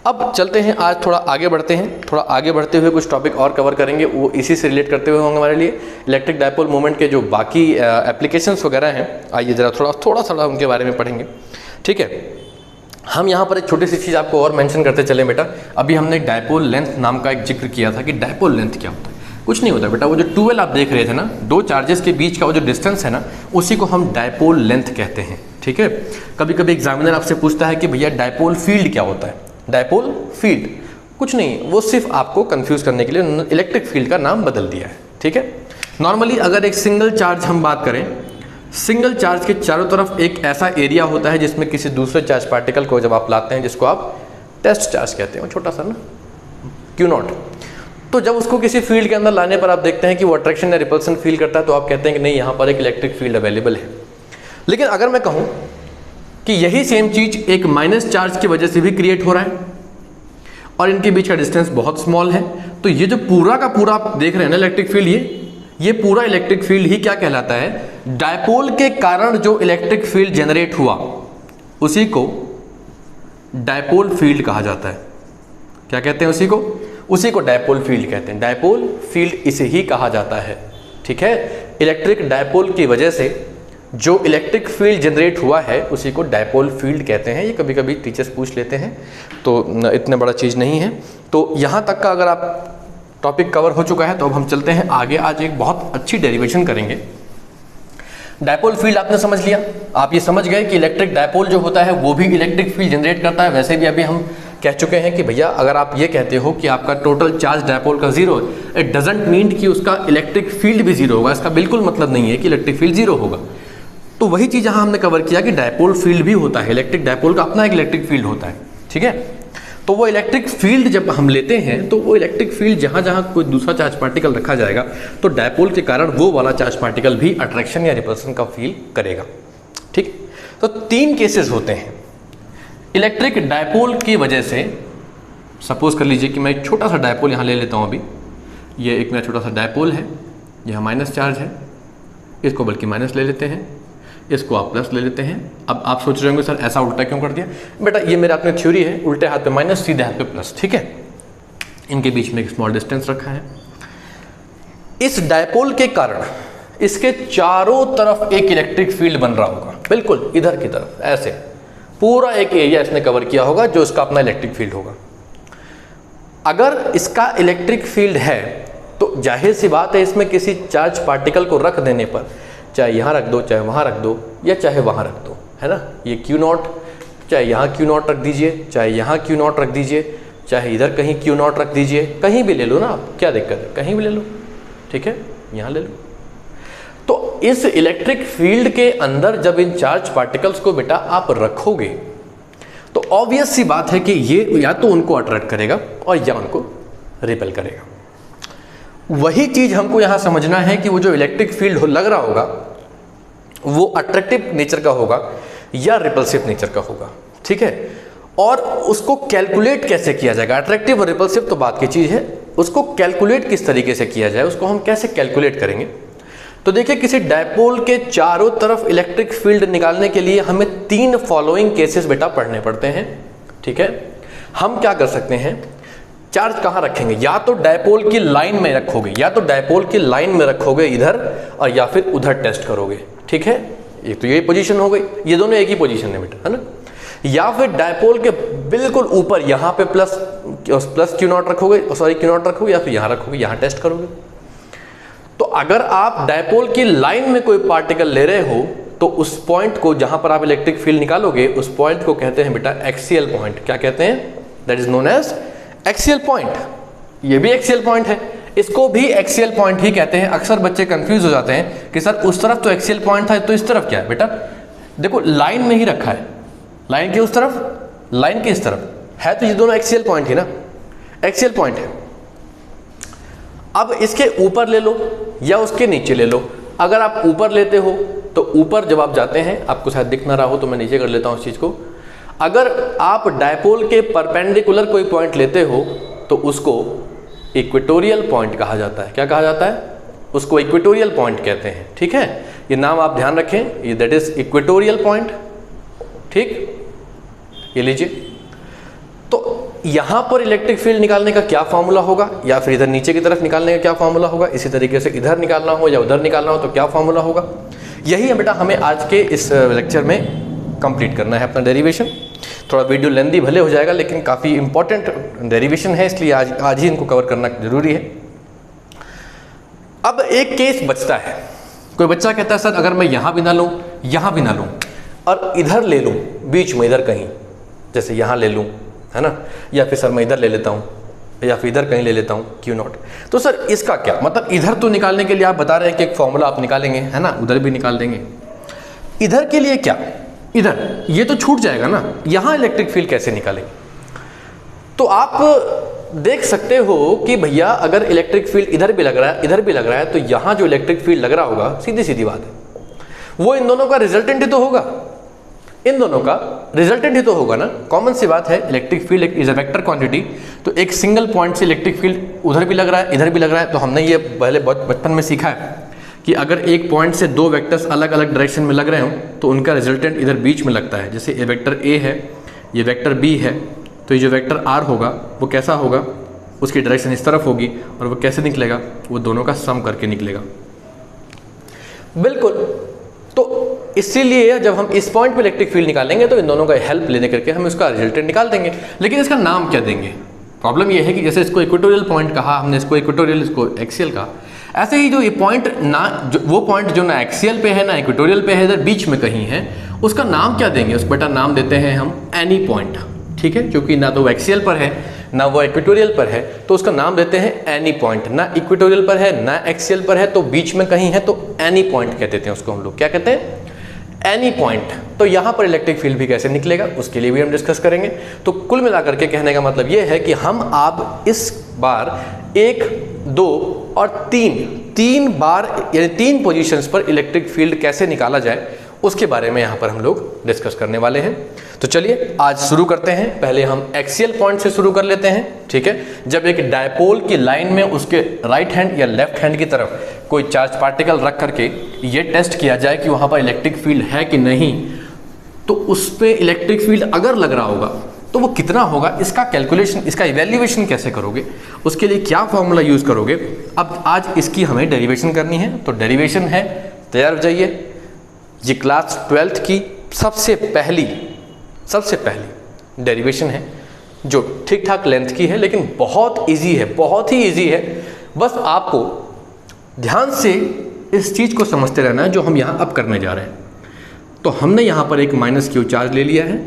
Speaker 1: अब चलते हैं, आज थोड़ा आगे बढ़ते हैं। थोड़ा आगे बढ़ते हुए कुछ टॉपिक और कवर करेंगे, वो इसी से रिलेट करते हुए होंगे हमारे लिए। इलेक्ट्रिक डायपोल मोमेंट के जो बाकी एप्लीकेशंस वगैरह हैं, आइए ज़रा थोड़ा सा उनके बारे में पढ़ेंगे। ठीक है, हम यहाँ पर एक छोटी सी चीज़ आपको और मेंशन करते चले बेटा। अभी हमने डायपोल लेंथ नाम का एक जिक्र किया था कि डायपोल लेंथ क्या होता है। कुछ नहीं होता बेटा, वो जो 2L आप देख रहे थे ना, दो चार्जेस के बीच का वो जो डिस्टेंस है ना, उसी को हम डायपोल लेंथ कहते हैं। ठीक है, कभी कभी एग्जामिनर आपसे पूछता है कि भैया डायपोल फील्ड क्या होता है। डायपोल फील्ड कुछ नहीं, वो सिर्फ आपको कंफ्यूज करने के लिए इलेक्ट्रिक फील्ड का नाम बदल दिया है। ठीक है, नॉर्मली अगर एक सिंगल चार्ज हम बात करें, सिंगल चार्ज के चारों तरफ एक ऐसा एरिया होता है जिसमें किसी दूसरे चार्ज पार्टिकल को जब आप लाते हैं, जिसको आप टेस्ट चार्ज कहते हैं, छोटा सा ना Q0, तो जब उसको किसी फील्ड के अंदर लाने पर आप देखते हैं कि वो अट्रैक्शन या रिपल्सन फील करता है, तो आप कहते हैं कि नहीं, यहाँ पर एक इलेक्ट्रिक फील्ड अवेलेबल है। लेकिन अगर मैं कहूँ कि यही सेम चीज एक माइनस चार्ज की वजह से भी क्रिएट हो रहा है और इनके बीच का डिस्टेंस बहुत स्मॉल है, तो ये जो पूरा का पूरा आप देख रहे हैं ना इलेक्ट्रिक फील्ड, ये पूरा इलेक्ट्रिक फील्ड ही क्या कहलाता है? डायपोल के कारण जो इलेक्ट्रिक फील्ड जनरेट हुआ उसी को डायपोल फील्ड कहा जाता है। क्या कहते हैं उसी को डायपोल फील्ड कहते हैं। डायपोल फील्ड इसे ही कहा जाता है। ठीक है, इलेक्ट्रिक डायपोल की वजह से जो इलेक्ट्रिक फील्ड जनरेट हुआ है उसी को डायपोल फील्ड कहते हैं। ये कभी कभी टीचर्स पूछ लेते हैं, तो इतना बड़ा चीज़ नहीं है। तो यहाँ तक का अगर आप टॉपिक कवर हो चुका है तो अब हम चलते हैं आगे। आज एक बहुत अच्छी डेरिवेशन करेंगे। डायपोल फील्ड आपने समझ लिया, आप ये समझ गए कि इलेक्ट्रिक डायपोल जो होता है वो भी इलेक्ट्रिक फील्ड जनरेट करता है। वैसे भी अभी हम कह चुके हैं कि भैया अगर आप ये कहते हो कि आपका टोटल चार्ज डायपोल का जीरो है, इट डजंट मीन कि उसका इलेक्ट्रिक फील्ड भी जीरो होगा। इसका बिल्कुल मतलब नहीं है कि इलेक्ट्रिक फील्ड जीरो होगा। तो वही चीज़ यहाँ हमने कवर किया कि डायपोल फील्ड भी होता है, इलेक्ट्रिक डायपोल का अपना एक इलेक्ट्रिक फील्ड होता है, ठीक है। तो वो इलेक्ट्रिक फील्ड जब हम लेते हैं तो वो इलेक्ट्रिक फील्ड जहाँ जहाँ कोई दूसरा चार्ज पार्टिकल रखा जाएगा तो डायपोल के कारण वो वाला चार्ज पार्टिकल भी अट्रैक्शन या रिपल्सन का फील करेगा, ठीक। तो 3 केसेस होते हैं इलेक्ट्रिक डायपोल की वजह से। सपोज कर लीजिए कि मैं एक छोटा सा डायपोल यहाँ ले लेता हूँ। अभी ये एक मेरा छोटा सा डायपोल है, यहाँ माइनस चार्ज है, इसको बल्कि माइनस ले लेते हैं, इसको आप प्लस ले लेते हैं। अब आप सोच रहे होंगे सर ऐसा उल्टा क्यों कर दिया? बेटा ये मेरा अपनी थ्योरी है, उल्टे हाथ पे माइनस सीधे हाथ पे प्लस, ठीक है। इनके बीच में एक स्मॉल डिस्टेंस रखा है। इस डायपोल के कारण इसके चारों तरफ एक इलेक्ट्रिक फील्ड बन रहा होगा, बिल्कुल इधर की तरफ ऐसे पूरा एक एरिया इसने कवर किया होगा जो इसका अपना इलेक्ट्रिक फील्ड होगा। अगर इसका इलेक्ट्रिक फील्ड है तो जाहिर सी बात है इसमें किसी चार्ज पार्टिकल को रख देने पर, चाहे यहाँ रख दो, चाहे वहाँ रख दो, या चाहे वहाँ रख दो, है ना। ये Q0, चाहे यहाँ Q0 रख दीजिए, चाहे यहाँ Q0 रख दीजिए, चाहे इधर कहीं Q0 रख दीजिए, कहीं भी ले लो ना आप, क्या दिक्कत है, कहीं भी ले लो, ठीक है, यहाँ ले लो। तो इस इलेक्ट्रिक फील्ड के अंदर जब इन चार्ज पार्टिकल्स को बेटा आप रखोगे तो ऑब्वियस सी बात है कि ये या तो उनको अट्रैक्ट करेगा और या उनको रिपेल करेगा। वही चीज हमको यहां समझना है कि वो जो इलेक्ट्रिक फील्ड लग रहा होगा वो अट्रैक्टिव नेचर का होगा या रिपल्सिव नेचर का होगा, ठीक है। और उसको कैलकुलेट कैसे किया जाएगा? अट्रैक्टिव और रिपल्सिव तो बात की चीज है, उसको कैलकुलेट किस तरीके से किया जाए, उसको हम कैसे कैलकुलेट करेंगे। तो देखिए किसी डायपोल के चारों तरफ इलेक्ट्रिक फील्ड निकालने के लिए हमें 3 फॉलोइंग केसेस बेटा पढ़ने पड़ते हैं, ठीक है। हम क्या कर सकते हैं, चार्ज कहाँ रखेंगे, या तो डायपोल की लाइन में रखोगे, या तो डायपोल की लाइन में रखोगे इधर, और या फिर उधर टेस्ट करोगे, ठीक है। एक तो ये पोजीशन हो गई, ये दोनों एक ही पोजीशन है बेटा, है ना। या फिर डायपोल के बिल्कुल ऊपर यहाँ पे प्लस Q0 रखोगे, सॉरी Q0 रखोगे, या फिर यहाँ रखोगे, यहाँ टेस्ट करोगे। तो अगर आप डायपोल की लाइन में कोई पार्टिकल ले रहे हो तो उस पॉइंट को जहां पर आप इलेक्ट्रिक फील्ड निकालोगे उस पॉइंट को कहते हैं बेटा एक्सियल पॉइंट। क्या कहते हैं? That is known as axial point. ये भी एक्सियल पॉइंट है, इसको भी एक्सियल पॉइंट ही कहते हैं। अक्सर बच्चे कंफ्यूज हो जाते हैं कि सर उस तरफ तो एक्सियल पॉइंट था तो इस तरफ क्या है। बेटा देखो लाइन में ही रखा है, लाइन के उस तरफ, लाइन के इस तरफ है, तो ये दोनों एक्सियल पॉइंट ही ना, एक्सियल पॉइंट है। अब इसके ऊपर ले लो या उसके नीचे ले लो। अगर आप ऊपर लेते हो तो ऊपर जब आप जाते हैं, आपको शायद दिख ना रहा हो तो मैं नीचे कर लेता हूं इस चीज को। अगर आप डायपोल के परपेंडिकुलर कोई पॉइंट लेते हो तो उसको इक्वेटोरियल पॉइंट कहा जाता है। क्या कहा जाता है? उसको इक्वेटोरियल पॉइंट कहते हैं, ठीक है। ये नाम आप ध्यान रखें, ये दैट इज इक्वेटोरियल पॉइंट, ठीक। ये लीजिए। तो यहां पर इलेक्ट्रिक फील्ड निकालने का क्या फॉर्मूला होगा, या फिर इधर नीचे की तरफ निकालने का क्या फॉर्मूला होगा, इसी तरीके से इधर निकालना हो या उधर निकालना हो तो क्या फॉर्मूला होगा। यही है बेटा हमें आज के इस लेक्चर में कंप्लीट करना है अपना डेरिवेशन। थोड़ा वीडियो लेंदी भले हो जाएगा लेकिन काफ़ी इंपॉर्टेंट डेरिवेशन है, इसलिए आज ही इनको कवर करना जरूरी है। अब एक केस बचता है, कोई बच्चा कहता है सर अगर मैं यहाँ भी ना लूँ, यहाँ भी ना लूँ और इधर ले लूँ बीच में, इधर कहीं, जैसे यहाँ ले लूँ, है ना, या फिर सर मैं इधर ले लेता हूँ या फिर इधर कहीं ले लेता हूँ Q0, तो सर इसका क्या मतलब? इधर तो निकालने के लिए आप बता रहे हैं कि एक फॉर्मूला आप निकालेंगे, है ना, उधर भी निकाल देंगे, इधर के लिए क्या? इधर ये तो छूट जाएगा ना, यहाँ इलेक्ट्रिक फील्ड कैसे निकालेंगे? तो आप देख सकते हो कि भैया अगर इलेक्ट्रिक फील्ड इधर भी लग रहा है, इधर भी लग रहा है, तो यहाँ जो इलेक्ट्रिक फील्ड लग रहा होगा, सीधी सीधी बात है, वो इन दोनों का रिजल्टेंट ही तो होगा, इन दोनों का रिजल्टेंट ही तो होगा ना। कॉमन सी बात है, electric field is a vector quantity, तो एक सिंगल पॉइंट से इलेक्ट्रिक फील्ड उधर भी लग रहा है, इधर भी लग रहा है। तो हमने ये पहले बहुत बचपन में सीखा है कि अगर एक पॉइंट से 2 वेक्टर्स अलग अलग डायरेक्शन में लग रहे हो तो उनका रिजल्टेंट इधर बीच में लगता है। जैसे ये वेक्टर ए है, ये वेक्टर बी है, तो ये जो वेक्टर आर होगा वो कैसा होगा, उसकी डायरेक्शन इस तरफ होगी, और वो कैसे निकलेगा, वो दोनों का सम करके निकलेगा। बिल्कुल। तो इसीलिए जब हम इस पॉइंट पे इलेक्ट्रिक फील्ड निकालेंगे तो इन दोनों का हेल्प लेने करके हम इसका रिजल्टेंट निकाल देंगे। लेकिन इसका नाम क्या देंगे? प्रॉब्लम ये है कि जैसे इसको इक्वेटोरियल पॉइंट कहा हमने, इसको इक्वेटोरियल, इसको एक्सियल कहा, ऐसे ही जो ये पॉइंट ना वो पॉइंट जो ना एक्सियल पे है ना इक्वेटोरियल पे है, इधर बीच में कहीं है, उसका नाम क्या देंगे? उसका बेटा नाम देते हैं हम एनी पॉइंट, ठीक है, क्योंकि ना तो वो एक्सियल पर है ना वो इक्वेटोरियल पर है, तो उसका नाम देते हैं एनी पॉइंट। ना इक्वेटोरियल पर है ना एक्सियल पर है, तो बीच में कहीं है, तो एनी पॉइंट कह देते हैं उसको हम लोग। क्या कहते हैं? Any point. तो यहां पर इलेक्ट्रिक फील्ड भी कैसे निकलेगा उसके लिए भी हम डिस्कस करेंगे। तो कुल मिलाकर के कहने का मतलब यह है कि हम आप इस बार 1, 2 और 3 बार यानी 3 पोजीशंस पर इलेक्ट्रिक फील्ड कैसे निकाला जाए उसके बारे में यहां पर हम लोग डिस्कस करने वाले हैं। तो चलिए आज शुरू करते हैं। पहले हम एक्सियल पॉइंट से शुरू कर लेते हैं, ठीक है। जब एक डायपोल की लाइन में उसके राइट हैंड या लेफ्ट हैंड की तरफ कोई चार्ज पार्टिकल रख करके ये टेस्ट किया जाए कि वहां पर इलेक्ट्रिक फील्ड है कि नहीं, तो उस पर इलेक्ट्रिक फील्ड अगर लग रहा होगा तो वो कितना होगा, इसका कैलकुलेशन, इसका इवैल्यूएशन कैसे करोगे, उसके लिए क्या फॉर्मूला यूज करोगे, अब आज इसकी हमें डेरिवेशन करनी है। तो डेरिवेशन है, तैयार हो जाइए। ये क्लास 12th की सबसे पहली डेरिवेशन है जो ठीक ठाक लेंथ की है, लेकिन बहुत इजी है, बहुत ही इजी है। बस आपको ध्यान से इस चीज़ को समझते रहना है जो हम यहाँ अब करने जा रहे हैं। तो हमने यहाँ पर एक -q चार्ज ले लिया है,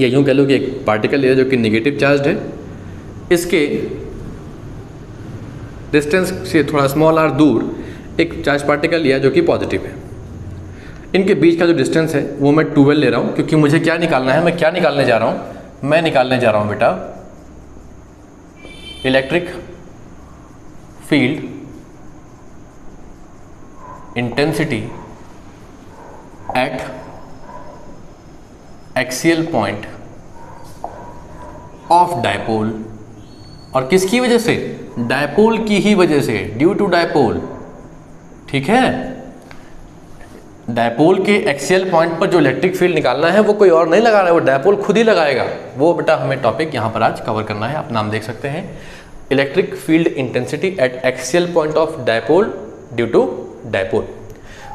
Speaker 1: या यूँ कह लो कि एक पार्टिकल लिया जो कि नेगेटिव चार्ज है। इसके डिस्टेंस से थोड़ा स्मॉल r दूर एक चार्ज पार्टिकल लिया जो कि पॉजिटिव है। इनके बीच का जो डिस्टेंस है वो मैं 12 ले रहा हूँ, क्योंकि मुझे क्या निकालना है, मैं क्या निकालने जा रहा हूँ, मैं निकालने जा रहा हूँ बेटा electric field intensity at axial point of dipole. और किसकी वजह से? डायपोल की ही वजह से, ड्यू टू डायपोल, ठीक है। डायपोल के एक्सियल पॉइंट पर जो इलेक्ट्रिक फील्ड निकालना है वो कोई और नहीं लगा रहा है, वो डायपोल खुद ही लगाएगा। वो बेटा हमें टॉपिक यहाँ पर आज कवर करना है। आप नाम देख सकते हैं, electric field intensity at axial point of dipole due to dipole.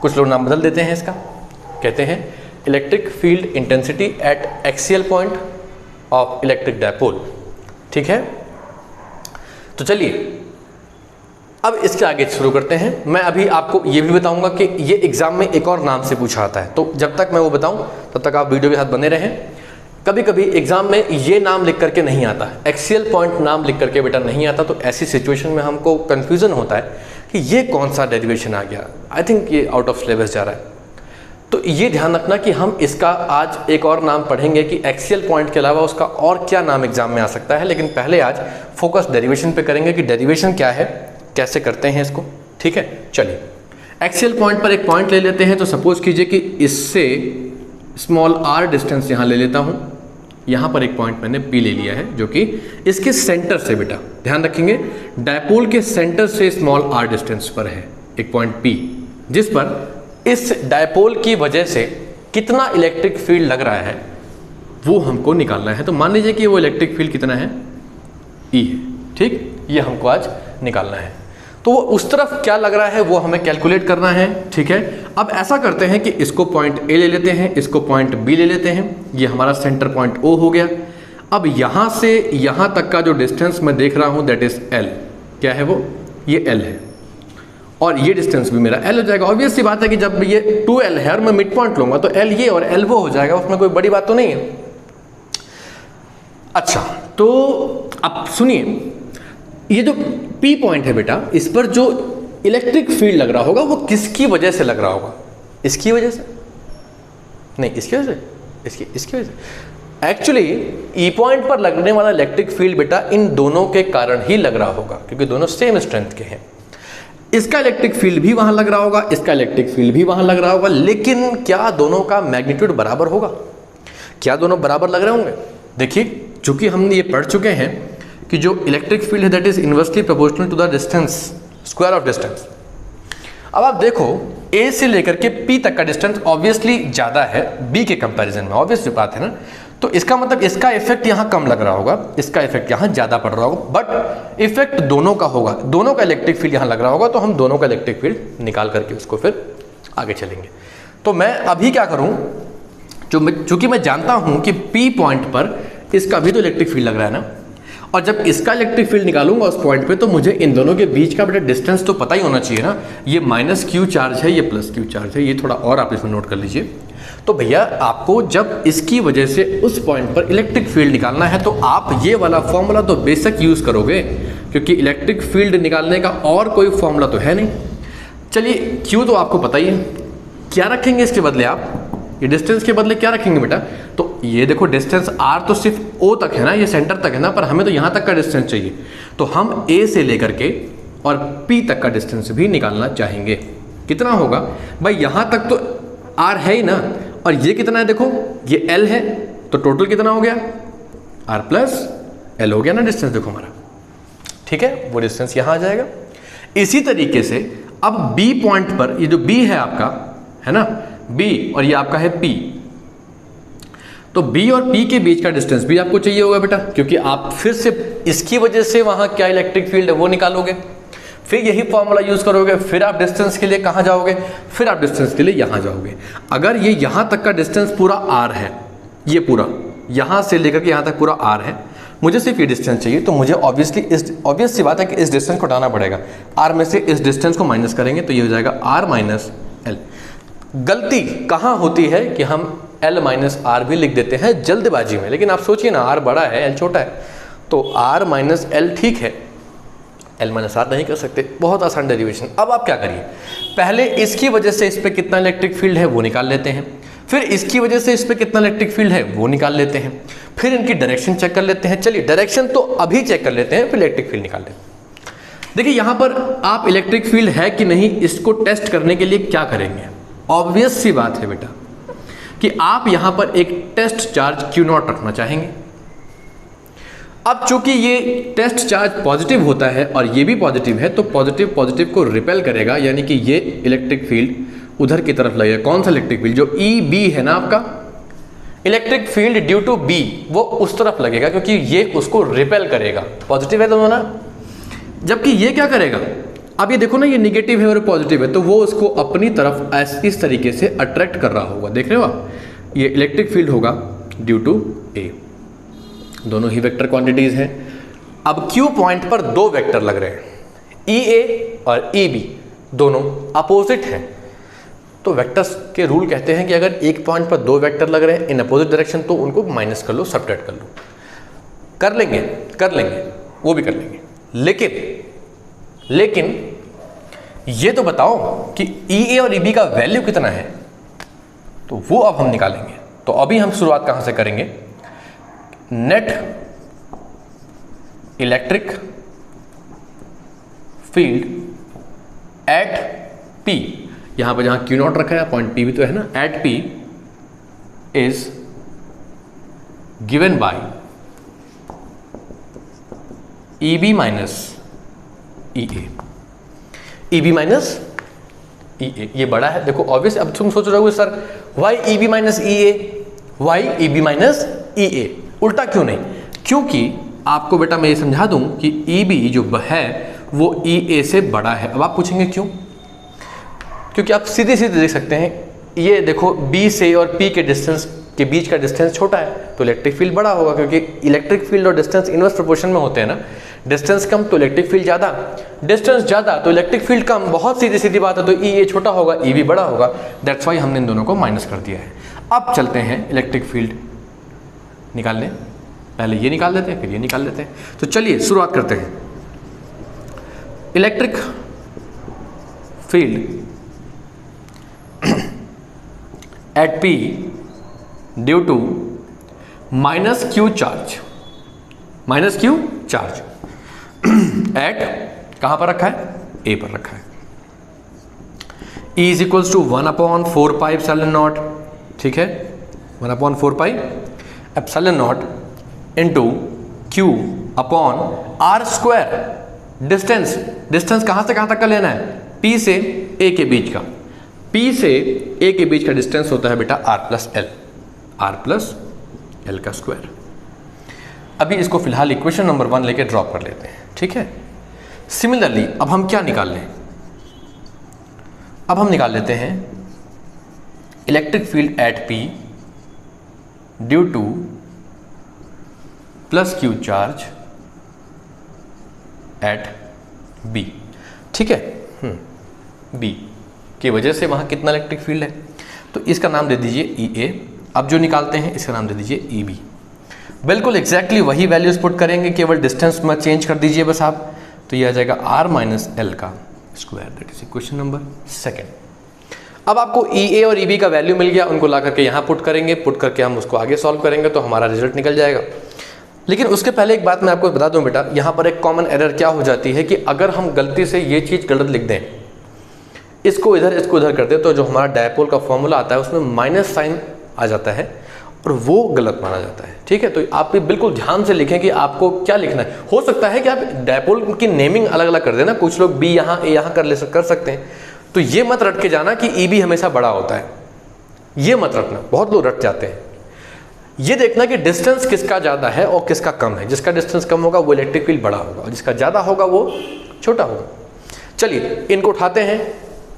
Speaker 1: कुछ लोग नाम बदल देते हैं इसका, कहते हैं electric field intensity at axial point of electric dipole, ठीक है। तो चलिए अब इसके आगे शुरू करते हैं। मैं अभी आपको ये भी बताऊंगा कि ये एग्जाम में एक और नाम से पूछा आता है, तो जब तक मैं वो बताऊं तब तक आप वीडियो के साथ बने रहें। कभी कभी एग्जाम में ये नाम लिख करके नहीं आता, एक्सियल पॉइंट नाम लिख करके बेटा नहीं आता, तो ऐसी सिचुएशन में हमको कन्फ्यूजन होता है कि ये कौन सा डेरिवेशन आ गया, आई थिंक ये आउट ऑफ सिलेबस जा रहा है। तो ये ध्यान रखना कि हम इसका आज एक और नाम पढ़ेंगे कि एक्सियल पॉइंट के अलावा उसका और क्या नाम एग्जाम में आ सकता है। लेकिन पहले आज फोकस डेरिवेशन पे करेंगे कि डेरिवेशन क्या है, कैसे करते हैं इसको, ठीक है। चलिए एक्सियल पॉइंट पर एक पॉइंट ले लेते हैं। तो सपोज कीजिए कि इससे स्मॉल r डिस्टेंस यहाँ ले लेता हूँ। यहाँ पर एक पॉइंट मैंने P ले लिया है जो कि इसके सेंटर से, बेटा ध्यान रखेंगे, डायपोल के सेंटर से स्मॉल r डिस्टेंस पर है एक पॉइंट P, जिस पर इस डायपोल की वजह से कितना इलेक्ट्रिक फील्ड लग रहा है वो हमको निकालना है। तो मान लीजिए कि वो इलेक्ट्रिक फील्ड कितना है, E है, ठीक, ये हमको आज निकालना है। तो वो उस तरफ क्या लग रहा है वो हमें कैलकुलेट करना है, ठीक है। अब ऐसा करते हैं कि इसको पॉइंट A ले लेते हैं, इसको पॉइंट B ले लेते हैं, ये हमारा सेंटर पॉइंट O हो गया। अब यहाँ से यहाँ तक का जो डिस्टेंस मैं देख रहा हूँ दैट इज L, क्या है वो, ये L है, और ये डिस्टेंस भी मेरा L हो जाएगा। ऑब्वियस सी बात है कि जब ये 2L है और मैं मिड पॉइंट लूंगा तो L ये और L वो हो जाएगा, उसमें कोई बड़ी बात तो नहीं है। अच्छा, तो अब सुनिए, ये जो P पॉइंट है बेटा, इस पर जो इलेक्ट्रिक फील्ड लग रहा होगा वो किसकी वजह से लग रहा होगा, इसकी वजह से नहीं, इसकी वजह से, इसकी वजह से। एक्चुअली E पॉइंट पर लगने वाला इलेक्ट्रिक फील्ड बेटा इन दोनों के कारण ही लग रहा होगा, क्योंकि दोनों सेम स्ट्रेंथ के हैं। इसका इलेक्ट्रिक फील्ड भी वहां लग रहा होगा, इसका इलेक्ट्रिक फील्ड भी वहां लग रहा होगा, लेकिन क्या दोनों का मैग्नीट्यूड बराबर होगा? क्या दोनों बराबर लग रहे होंगे? देखिए, चूंकि हमने ये पढ़ चुके हैं कि जो इलेक्ट्रिक फील्ड है that is inversely proportional to the distance, square of distance. अब आप देखो, A से लेकर के P तक का डिस्टेंस ऑब्वियसली ज़्यादा है B के कंपैरिजन में, ऑब्वियस बात है ना। तो इसका मतलब इसका इफेक्ट यहाँ कम लग रहा होगा, इसका इफेक्ट यहाँ ज़्यादा पड़ रहा होगा, बट इफेक्ट दोनों का होगा, दोनों का इलेक्ट्रिक फील्ड यहाँ लग रहा होगा, तो हम दोनों का इलेक्ट्रिक फील्ड निकाल करके उसको फिर आगे चलेंगे। तो मैं अभी क्या करूं, चूंकि मैं जानता हूं कि P पॉइंट पर इसका भी तो इलेक्ट्रिक फील्ड लग रहा है ना, और जब इसका इलेक्ट्रिक फील्ड निकालूंगा उस पॉइंट पे तो मुझे इन दोनों के बीच का बेटा डिस्टेंस तो पता ही होना चाहिए ना। ये माइनस क्यू चार्ज है, ये प्लस क्यू चार्ज है, ये थोड़ा और आप इसमें नोट कर लीजिए। तो भैया आपको जब इसकी वजह से उस पॉइंट पर इलेक्ट्रिक फील्ड निकालना है तो आप ये वाला फॉर्मूला तो बेशक यूज करोगे, क्योंकि इलेक्ट्रिक फील्ड निकालने का और कोई फॉर्मूला तो है नहीं। चलिए क्यू तो आपको पता ही है, क्या रखेंगे इसके बदले आप, ये डिस्टेंस के बदले क्या रखेंगे बेटा, तो ये देखो डिस्टेंस r तो सिर्फ O तक है ना, ये सेंटर तक है ना, पर हमें तो यहाँ तक का डिस्टेंस चाहिए, तो हम A से लेकर के और P तक का डिस्टेंस भी निकालना चाहेंगे। कितना होगा भाई, यहाँ तक तो r है ही ना, और ये कितना है देखो, ये L है, तो टोटल कितना हो गया, r प्लस L हो गया ना डिस्टेंस, देखो हमारा, ठीक है, वो डिस्टेंस यहाँ आ जाएगा। इसी तरीके से अब B पॉइंट पर, ये जो B है आपका, है ना B, और ये आपका है P, तो B और P के बीच का डिस्टेंस भी आपको चाहिए होगा बेटा, क्योंकि आप फिर से इसकी वजह से वहां क्या इलेक्ट्रिक फील्ड है वो निकालोगे, फिर यही फॉर्मूला यूज करोगे, फिर आप डिस्टेंस के लिए कहां जाओगे, फिर आप डिस्टेंस के लिए यहां जाओगे। अगर ये यहां तक का डिस्टेंस पूरा r है, ये पूरा यहां से लेकर के यहां तक पूरा r है, मुझे सिर्फ ये डिस्टेंस चाहिए, तो मुझे ऑब्वियस सी बात है कि इस डिस्टेंस को हटाना पड़ेगा, r में से इस डिस्टेंस को माइनस करेंगे तो ये हो जाएगा r माइनस L। गलती कहाँ होती है कि हम L माइनस आर भी लिख देते हैं जल्दबाजी में, लेकिन आप सोचिए ना, R बड़ा है L छोटा है, तो R माइनस L ठीक है, L माइनस आर नहीं कर सकते, बहुत आसान डेरिवेशन। अब आप क्या करिए, पहले इसकी वजह से इस पर कितना इलेक्ट्रिक फील्ड है वो निकाल लेते हैं, फिर इसकी वजह से इस पर कितना इलेक्ट्रिक फील्ड है वो निकाल लेते हैं, फिर इनकी डायरेक्शन चेक कर लेते हैं। चलिए डायरेक्शन तो अभी चेक कर लेते हैं, फिर इलेक्ट्रिक फील्ड निकाल लेते हैं। देखिए यहाँ पर आप इलेक्ट्रिक फील्ड है कि नहीं इसको टेस्ट करने के लिए क्या करेंगे, ऑब्वियस सी बात है बेटा कि आप यहां पर एक टेस्ट चार्ज Q0 रखना चाहेंगे। अब चूंकि ये टेस्ट चार्ज पॉजिटिव होता है और ये भी पॉजिटिव है, तो पॉजिटिव पॉजिटिव को रिपेल करेगा, यानी कि ये इलेक्ट्रिक फील्ड उधर की तरफ लगेगा। कौन सा इलेक्ट्रिक फील्ड, जो EB है ना आपका, electric field due to B वो उस तरफ लगेगा, क्योंकि ये उसको रिपेल करेगा, पॉजिटिव है दोनों ना। जबकि ये क्या करेगा, अब ये देखो ना, ये निगेटिव है और पॉजिटिव है, तो वो उसको अपनी तरफ इस तरीके से अट्रैक्ट कर रहा होगा, देख रहे हो आप, ये इलेक्ट्रिक फील्ड होगा ड्यू टू A, दोनों ही वेक्टर क्वांटिटीज हैं। अब Q पॉइंट पर दो वेक्टर लग रहे हैं, EA और EB दोनों अपोजिट हैं, तो वेक्टर्स के रूल कहते हैं कि अगर एक पॉइंट पर दो वेक्टर लग रहे हैं इन अपोजिट डायरेक्शन, तो उनको माइनस कर लो, सब्ट्रैक्ट कर लो, कर लेंगे वो भी कर लेंगे। लेकिन ये तो बताओ कि EA और EB का वैल्यू कितना है, तो वो अब हम निकालेंगे। तो अभी हम शुरुआत कहां से करेंगे, net electric field at P, यहां पर जहां Q0 रखा है, पॉइंट P भी तो है ना, at P is given by EB minus EA, EB minus EA, ये बड़ा है, देखो ऑब्वियस। अब तुम सोच रहे हो sir why EB minus EA, why EB minus EA, उल्टा क्यों नहीं, क्योंकि आपको बेटा मैं ये समझा दूं कि EB जो है वो EA से बड़ा है। अब आप पूछेंगे क्यों, क्योंकि आप सीधे देख सकते हैं, ये देखो B से और P के डिस्टेंस के बीच का डिस्टेंस छोटा है, तो इलेक्ट्रिक फील्ड बड़ा होगा, क्योंकि इलेक्ट्रिक फील्ड और डिस्टेंस इनवर्स प्रोपोर्शन में होते हैं ना, डिस्टेंस कम तो इलेक्ट्रिक फील्ड ज़्यादा, डिस्टेंस ज़्यादा तो इलेक्ट्रिक फील्ड कम, बहुत सीधी बात है, तो EA छोटा होगा EB बड़ा होगा, दैट्स वाई हमने इन दोनों को माइनस कर दिया है। अब चलते हैं इलेक्ट्रिक फील्ड निकालने, पहले ये निकाल देते हैं फिर ये निकाल देते हैं। तो चलिए शुरुआत करते हैं। Electric field at P due to minus Q charge at कहां पर रखा है, A पर रखा है। E is equals to 1/4 pi epsilon naught, ठीक है, 1/4 pi epsilon naught into Q upon R square. Distance कहां से कहां तक का लेना है, P से A के बीच का, P से A के बीच का डिस्टेंस होता है बेटा R प्लस L का स्क्वायर। अभी इसको फिलहाल इक्वेशन नंबर 1 लेके ड्रॉप कर लेते हैं, ठीक है। सिमिलरली अब हम क्या निकाल लें, अब हम निकाल लेते हैं electric field at P due two plus Q charge eight B, ठीक है, B की वजह से वहां कितना इलेक्ट्रिक फील्ड है, तो इसका नाम दे दीजिए EA। अब जो निकालते हैं इसका नाम दे दीजिए EB। बिल्कुल एग्जैक्टली वही वैल्यूज पुट करेंगे, केवल डिस्टेंस में चेंज कर दीजिए बस आप, तो ये आ जाएगा R माइनस एल का square, that is equation number 2। अब आपको EA और EB का वैल्यू मिल गया, उनको ला करके यहाँ पुट करेंगे, पुट करके हम उसको आगे सॉल्व करेंगे तो हमारा रिजल्ट निकल जाएगा। लेकिन उसके पहले एक बात मैं आपको बता दूं बेटा, यहाँ पर एक कॉमन एरर क्या हो जाती है कि अगर हम गलती से ये चीज़ गलत लिख दें, इसको इधर कर दें, तो जो हमारा डायपोल का फॉर्मूला आता है उसमें माइनस साइन आ जाता है और वो गलत माना जाता है, ठीक है। तो आप भी बिल्कुल ध्यान से लिखें कि आपको क्या लिखना है। हो सकता है कि आप डायपोल की नेमिंग अलग अलग कर देना, कुछ लोग B यहाँ A यहाँ कर सकते हैं, तो ये मत रट के जाना कि EB हमेशा बड़ा होता है, ये मत रखना, बहुत लोग रट जाते हैं। ये देखना कि डिस्टेंस किसका ज़्यादा है और किसका कम है। जिसका डिस्टेंस कम होगा वो इलेक्ट्रिक फील्ड बड़ा होगा और जिसका ज़्यादा होगा वो छोटा होगा। चलिए इनको उठाते हैं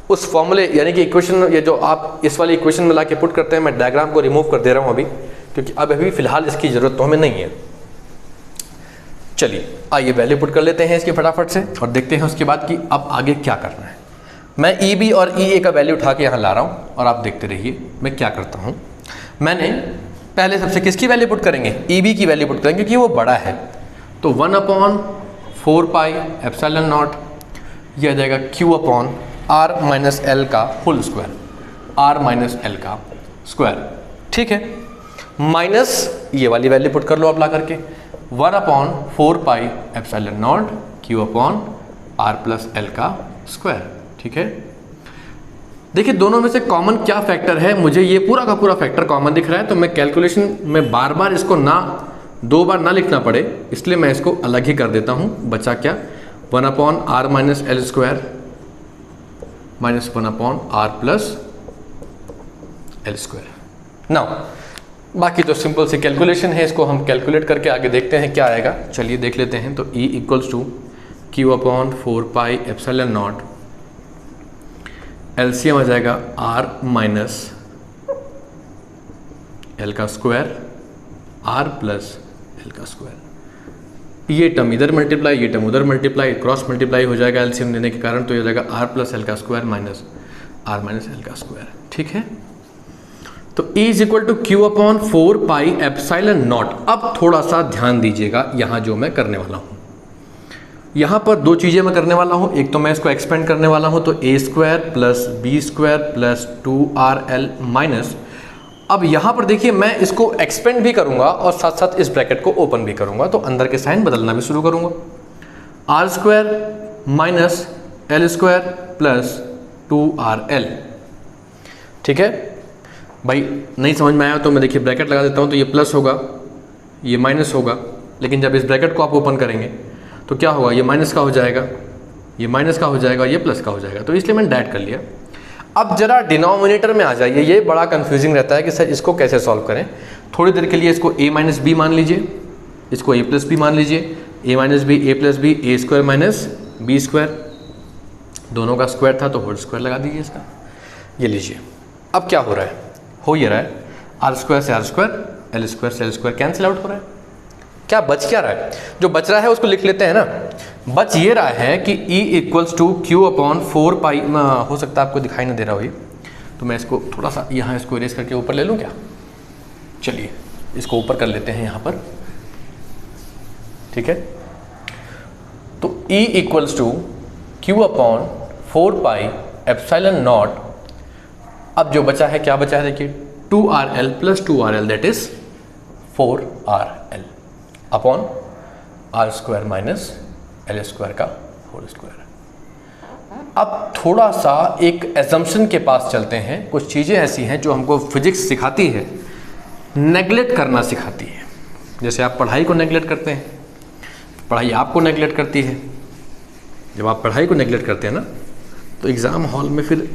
Speaker 1: उस फॉर्मूले, यानी कि इक्वेशन, ये जो आप इस वाली इक्वेशन में ला के पुट करते हैं। मैं डायग्राम को रिमूव कर दे रहा हूँ अभी, क्योंकि अब अभी फिलहाल इसकी ज़रूरत तो हमें नहीं है। चलिए आइए वैल्यू पुट कर लेते हैं इसकी फटाफट से और देखते हैं उसके बाद कि अब आगे क्या करना है। मैं EB और EA का वैल्यू उठा के यहाँ ला रहा हूँ और आप देखते रहिए मैं क्या करता हूँ। मैंने पहले सबसे किसकी वैल्यू पुट करेंगे, EB की वैल्यू पुट करेंगे क्योंकि वो बड़ा है, तो 1/4 पाई एप्सिलॉन नॉट, यह आ जाएगा Q upon R minus L का whole square, R minus L का स्क्वायर, ठीक है, माइनस ये वाली वैल्यू पुट कर लो आप ला करके 1/4 pi epsilon not Q upon R plus L का स्क्वायर, ठीक है। देखिए दोनों में से कॉमन क्या फैक्टर है, मुझे ये पूरा का पूरा फैक्टर कॉमन दिख रहा है, तो मैं कैलकुलेशन में बार बार इसको दो बार ना लिखना पड़े, इसलिए मैं इसको अलग ही कर देता हूँ। बचा क्या, 1/R minus L square minus 1/R plus L square. Now बाकी तो सिंपल सी कैलकुलेशन है, इसको हम कैलकुलेट करके आगे देखते हैं क्या आएगा। चलिए देख लेते हैं। तो E equals to Q/4 pi epsilon naught, LCM आ जाएगा R माइनस एल का स्क्वायर, R प्लस एल का स्क्वायर। ये टर्म इधर मल्टीप्लाई, ये टर्म उधर मल्टीप्लाई, क्रॉस मल्टीप्लाई हो जाएगा एलसीएम देने के कारण, तो ये हो जाएगा R प्लस एल का square minus R minus L का स्क्वायर, ठीक है। तो E is equal to Q/4 pi epsilon naught. अब थोड़ा सा ध्यान दीजिएगा यहाँ जो मैं करने वाला हूँ, यहाँ पर दो चीज़ें मैं करने वाला हूँ। एक तो मैं इसको एक्सपेंड करने वाला हूँ, तो A square plus B square plus 2RL minus, अब यहाँ पर देखिए मैं इसको एक्सपेंड भी करूँगा और साथ साथ इस ब्रैकेट को ओपन भी करूँगा, तो अंदर के साइन बदलना भी शुरू करूँगा। R square minus L square plus 2RL, ठीक है भाई। नहीं समझ में आया तो मैं देखिए ब्रैकेट लगा देता हूँ, तो ये प्लस होगा, ये माइनस होगा, लेकिन जब इस ब्रैकेट को आप ओपन करेंगे तो क्या होगा, ये माइनस का हो जाएगा, ये माइनस का हो जाएगा, ये प्लस का हो जाएगा, तो इसलिए मैंने डाइट कर लिया। अब जरा डिनोमिनेटर में आ जाइए, ये बड़ा कंफ्यूजिंग रहता है कि सर इसको कैसे सॉल्व करें। थोड़ी देर के लिए इसको A माइनस बी मान लीजिए, इसको A प्लस बी मान लीजिए, A minus B A plus B, A square minus B square, दोनों का स्क्वायर था तो होल स्क्वायर लगा दीजिए इसका, ये लीजिए। अब क्या हो रहा है, हो ये रहा है R स्क्वायर से R स्क्वायर, L स्क्वायर से L स्क्वायर कैंसिल आउट हो रहा है। क्या बच क्या रहा है, जो बच रहा है उसको लिख लेते हैं ना। बच ये रहा है कि E इक्वल्स टू Q/4 पाई, हो सकता है आपको दिखाई नहीं दे रहा हो ये, तो मैं इसको थोड़ा सा यहाँ इसको इरेज करके ऊपर ले लूँ क्या, चलिए इसको ऊपर कर लेते हैं यहाँ पर, ठीक है। तो E equals to Q/4 pi epsilon naught, अब जो बचा है क्या बचा है देखिए 2RL plus 2RL that is 4RL upon R square minus L square का होल स्क्वायर। अब थोड़ा सा एक एजम्पशन के पास चलते हैं। कुछ चीज़ें ऐसी हैं जो हमको फिजिक्स सिखाती है, नेगलेक्ट करना सिखाती है। जैसे आप पढ़ाई को नेगलेक्ट करते हैं, पढ़ाई आपको नेगलेक्ट करती है। जब आप पढ़ाई को नेगलेक्ट करते हैं ना, तो एग्ज़ाम हॉल में फिर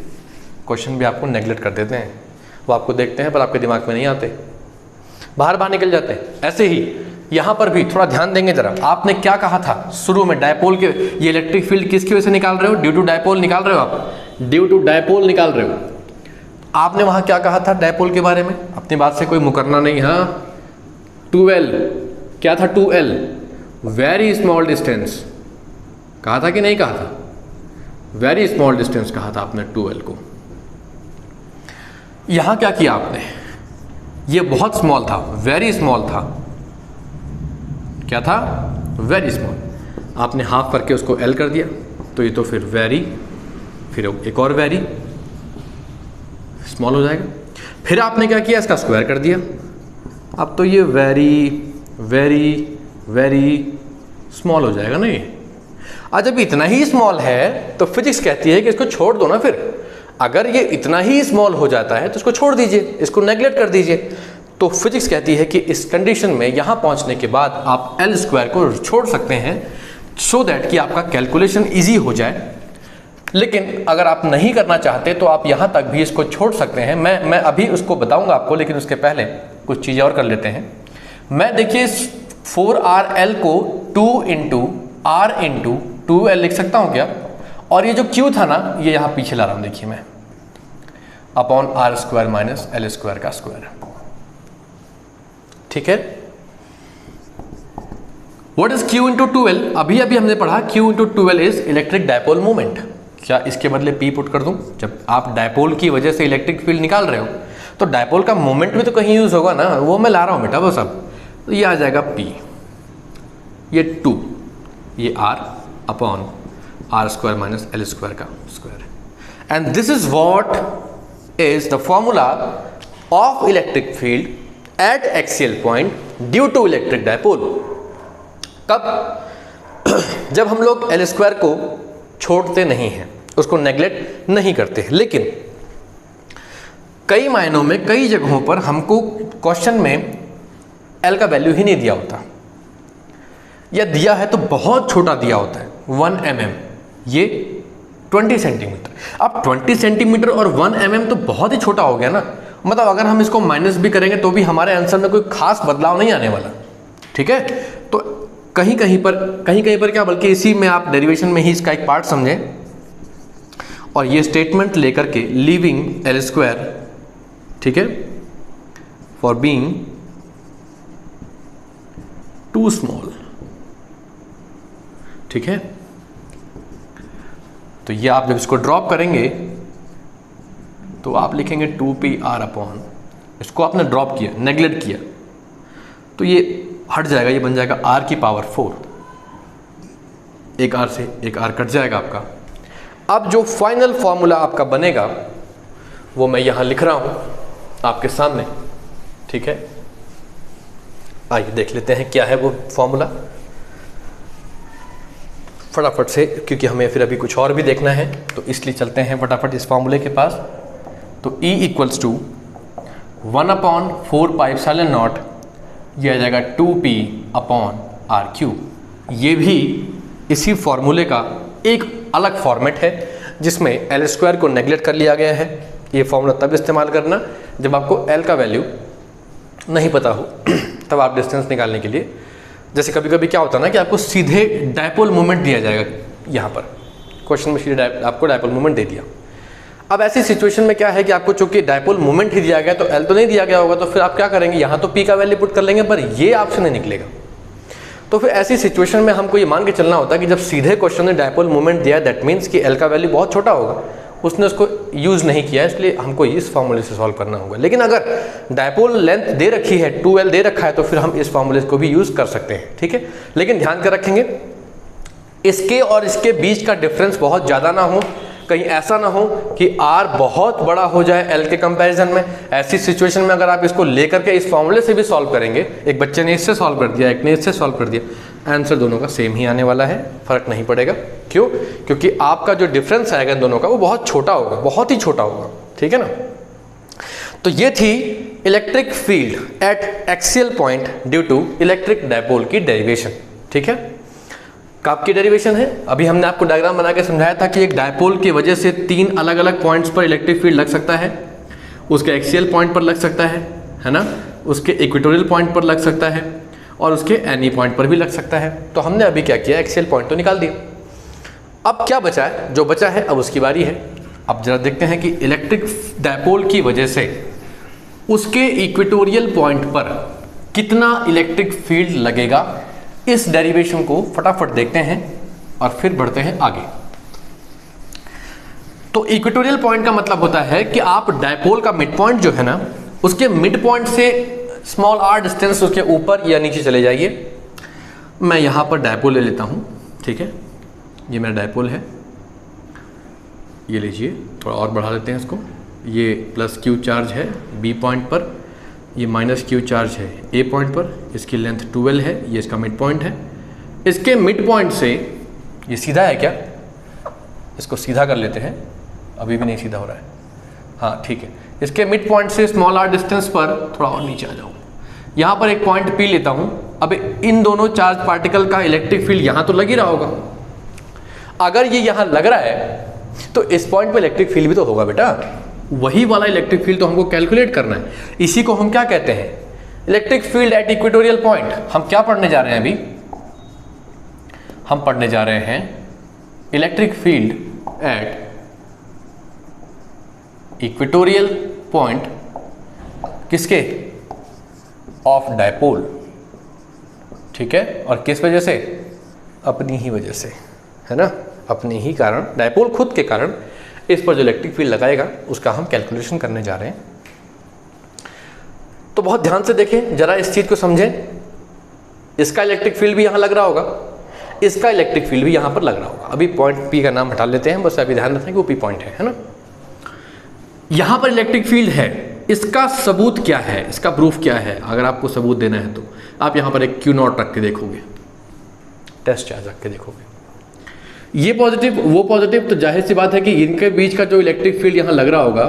Speaker 1: क्वेश्चन भी आपको नेगलेक्ट कर देते हैं। वो आपको देखते हैं पर आपके दिमाग में नहीं आते, बाहर निकल जाते हैं। ऐसे ही यहाँ पर भी थोड़ा ध्यान देंगे जरा। आपने क्या कहा था शुरू में, डायपोल के, ये इलेक्ट्रिक फील्ड किसकी वजह से निकाल रहे हो, ड्यू टू डायपोल निकाल रहे हो आप, ड्यू टू डायपोल निकाल रहे हो। आपने वहां क्या कहा था डायपोल के बारे में? अपनी बात से कोई मुकरना नहीं। हाँ, 2L क्या था? 2L वेरी स्मॉल डिस्टेंस कहा था कि नहीं कहा था? वेरी स्मॉल डिस्टेंस कहा था आपने 2L को। यहां क्या किया आपने? ये बहुत स्मॉल था, वेरी स्मॉल था। क्या था? Very small. आपने हाफ करके उसको L कर दिया, तो ये तो फिर वेरी, फिर एक और वेरी स्मॉल हो जाएगा। फिर आपने क्या किया? इसका स्क्वायर कर दिया। अब तो ये वेरी वेरी वेरी स्मॉल हो जाएगा ना ये। आज जब इतना ही स्मॉल है तो फिजिक्स कहती है कि इसको छोड़ दो ना। फिर अगर ये इतना ही स्मॉल हो जाता है तो इसको छोड़ दीजिए, इसको नेग्लेक्ट कर दीजिए। तो फिजिक्स कहती है कि इस कंडीशन में यहां पहुंचने के बाद आप L स्क्वायर को छोड़ सकते हैं, सो दैट कि आपका कैलकुलेशन इजी हो जाए। लेकिन अगर आप नहीं करना चाहते तो आप यहां तक भी इसको छोड़ सकते हैं। मैं अभी उसको बताऊंगा आपको, लेकिन उसके पहले कुछ चीज़ें और कर लेते हैं। मैं देखिए 4RL को 2 इंटू R इंटू 2L लिख सकता हूं क्या? और ये जो Q था ना, ये यहां पीछे ला रहा हूं, देखिए मैं, upon R square minus L square का स्क्वायर। ठीक है। What is Q into 2L? अभी हमने पढ़ा Q into 2L is electric dipole moment. क्या इसके बदले P पुट कर दूं? जब आप डायपोल की वजह से इलेक्ट्रिक फील्ड निकाल रहे हो तो डायपोल का मोमेंट भी तो कहीं यूज होगा ना, वो मैं ला रहा हूं बेटा बस। अब तो ये आ जाएगा P, ये 2, ये R upon R square minus L square का square. And this is what is the formula of electric field at axial point due to electric dipole. कब? जब हम लोग L स्क्वायर को छोड़ते नहीं हैं, उसको नेग्लेक्ट नहीं करते। लेकिन कई मायनों में, कई जगहों पर हमको क्वेश्चन में L का वैल्यू ही नहीं दिया होता, या दिया है तो बहुत छोटा दिया होता है, 1 mm, ये 20 सेंटीमीटर। अब 20 सेंटीमीटर और 1 mm तो बहुत ही छोटा हो गया ना। मतलब अगर हम इसको माइनस भी करेंगे तो भी हमारे आंसर में कोई खास बदलाव नहीं आने वाला। ठीक है। तो कहीं कहीं पर क्या, बल्कि इसी में आप डेरिवेशन में ही इसका एक पार्ट समझें और ये स्टेटमेंट लेकर के लीविंग L स्क्वायर, ठीक है, फॉर बीइंग टू स्मॉल। ठीक है। तो ये आप जब इसको ड्रॉप करेंगे तो आप लिखेंगे 2PR अपॉन, इसको आपने ड्रॉप किया, नेग्लेक्ट किया, तो ये हट जाएगा, ये बन जाएगा R की पावर 4। एक R से एक R कट जाएगा आपका। अब जो फाइनल फॉर्मूला आपका बनेगा वो मैं यहां लिख रहा हूं आपके सामने। ठीक है। आइए देख लेते हैं क्या है वो फॉर्मूला फटाफट से, क्योंकि हमें फिर अभी कुछ और भी देखना है, तो इसलिए चलते हैं फटाफट इस फॉर्मूले के पास। तो E equals to 1 upon 4 pi epsilon naught, ये आ जाएगा 2P अपॉन RQ। ये भी इसी फॉर्मूले का एक अलग फॉर्मेट है जिसमें L स्क्वायर को नेग्लेक्ट कर लिया गया है। ये फॉर्मूला तब इस्तेमाल करना जब आपको L का वैल्यू नहीं पता हो, तब आप डिस्टेंस निकालने के लिए, जैसे कभी कभी क्या होता है ना कि आपको सीधे डायपोल मोमेंट दिया जाएगा, यहाँ पर क्वेश्चन में सीधे आपको डायपोल मोमेंट दे दिया। अब ऐसी सिचुएशन में क्या है कि आपको चूंकि डायपोल मोमेंट ही दिया गया तो L तो नहीं दिया गया होगा, तो फिर आप क्या करेंगे, यहाँ तो P का वैल्यू पुट कर लेंगे, पर ये आपसे नहीं निकलेगा। तो फिर ऐसी सिचुएशन में हमको ये मान के चलना होता है कि जब सीधे क्वेश्चन ने डायपोल मोमेंट दिया, दैट मीन्स कि L का वैल्यू बहुत छोटा होगा, उसने उसको यूज़ नहीं किया, इसलिए हमको इस फॉर्मूले से सॉल्व करना होगा। लेकिन अगर डायपोल लेंथ दे रखी है, 2L दे रखा है, तो फिर हम इस फॉर्मूले को भी यूज़ कर सकते हैं। ठीक है। लेकिन ध्यान कर रखेंगे इसके और इसके बीच का डिफरेंस बहुत ज़्यादा ना हो, कहीं ऐसा ना हो कि R बहुत बड़ा हो जाए L के कंपैरिजन में। ऐसी सिचुएशन में अगर आप इसको लेकर के इस फॉर्मूले से भी सॉल्व करेंगे, एक बच्चे ने इससे सॉल्व कर दिया, एक ने इससे सॉल्व कर दिया, आंसर दोनों का सेम ही आने वाला है, फर्क नहीं पड़ेगा। क्यों? क्योंकि आपका जो डिफरेंस आएगा दोनों का वो बहुत छोटा होगा, बहुत ही छोटा होगा। ठीक है ना। तो ये थी electric field at axial point due to electric dipole की डेरिवेशन। ठीक है। कब की डेरिवेशन है? अभी हमने आपको डायग्राम बना के समझाया था कि एक डायपोल की वजह से 3 अलग अलग पॉइंट्स पर इलेक्ट्रिक फील्ड लग सकता है। उसके एक्सियल पॉइंट पर लग सकता है ना, उसके इक्वेटोरियल पॉइंट पर लग सकता है, और उसके एनी पॉइंट पर भी लग सकता है। तो हमने अभी क्या किया, एक्सियल पॉइंट तो निकाल दिया। अब क्या बचा है? जो बचा है अब उसकी बारी है। अब जरा देखते हैं कि इलेक्ट्रिक डायपोल की वजह से उसके इक्वेटोरियल पॉइंट पर कितना इलेक्ट्रिक फील्ड लगेगा। इस डेरिवेशन को फटाफट देखते हैं और फिर बढ़ते हैं आगे। तो इक्वेटोरियल पॉइंट का मतलब होता है कि आप डायपोल का मिड पॉइंट जो है ना, उसके मिड पॉइंट से स्मॉल r डिस्टेंस उसके ऊपर या नीचे चले जाइए। मैं यहाँ पर डायपोल ले लेता हूँ, ठीक है, ये मेरा डायपोल है, ये लीजिए, थोड़ा और बढ़ा लेते हैं इसको। ये प्लस क्यू चार्ज है बी पॉइंट पर, ये माइनस क्यू चार्ज है ए पॉइंट पर, इसकी लेंथ 12 है, ये इसका मिड पॉइंट है। इसके मिड पॉइंट से ये सीधा है क्या, इसको सीधा कर लेते हैं, अभी भी नहीं सीधा हो रहा है, हाँ ठीक है। इसके मिड पॉइंट से स्मॉल r डिस्टेंस पर थोड़ा और नीचे आ जाऊँ, यहाँ पर एक पॉइंट P लेता हूँ। अब इन दोनों चार्ज पार्टिकल का इलेक्ट्रिक फील्ड यहाँ तो लग ही रहा होगा। अगर ये यहाँ लग रहा है तो इस पॉइंट पे इलेक्ट्रिक फील्ड भी तो होगा बेटा, वही वाला इलेक्ट्रिक फील्ड तो हमको कैलकुलेट करना है। इसी को हम क्या कहते हैं, electric field at equatorial point. हम क्या पढ़ने जा रहे हैं अभी, हम पढ़ने जा रहे हैं electric field at equatorial point, किसके, ऑफ डायपोल, ठीक है। और किस वजह से, अपनी ही वजह से, है ना, अपने ही कारण, डायपोल खुद के कारण इस पर जो इलेक्ट्रिक फील्ड लगाएगा उसका हम कैलकुलेशन करने जा रहे हैं। तो बहुत ध्यान से देखें जरा, इस चीज को समझें। इसका इलेक्ट्रिक फील्ड भी यहां लग रहा होगा, इसका इलेक्ट्रिक फील्ड भी यहां पर लग रहा होगा। अभी पॉइंट P का नाम हटा लेते हैं, बस अभी ध्यान रखें कि वो P पॉइंट है ना। यहां पर इलेक्ट्रिक फील्ड है, इसका सबूत क्या है, इसका प्रूफ क्या है। अगर आपको सबूत देना है तो आप यहां पर एक Q0 रख के देखोगे, टेस्ट चार्ज रख के देखोगे, ये पॉजिटिव वो पॉजिटिव, तो जाहिर सी बात है कि इनके बीच का जो इलेक्ट्रिक फील्ड यहाँ लग रहा होगा,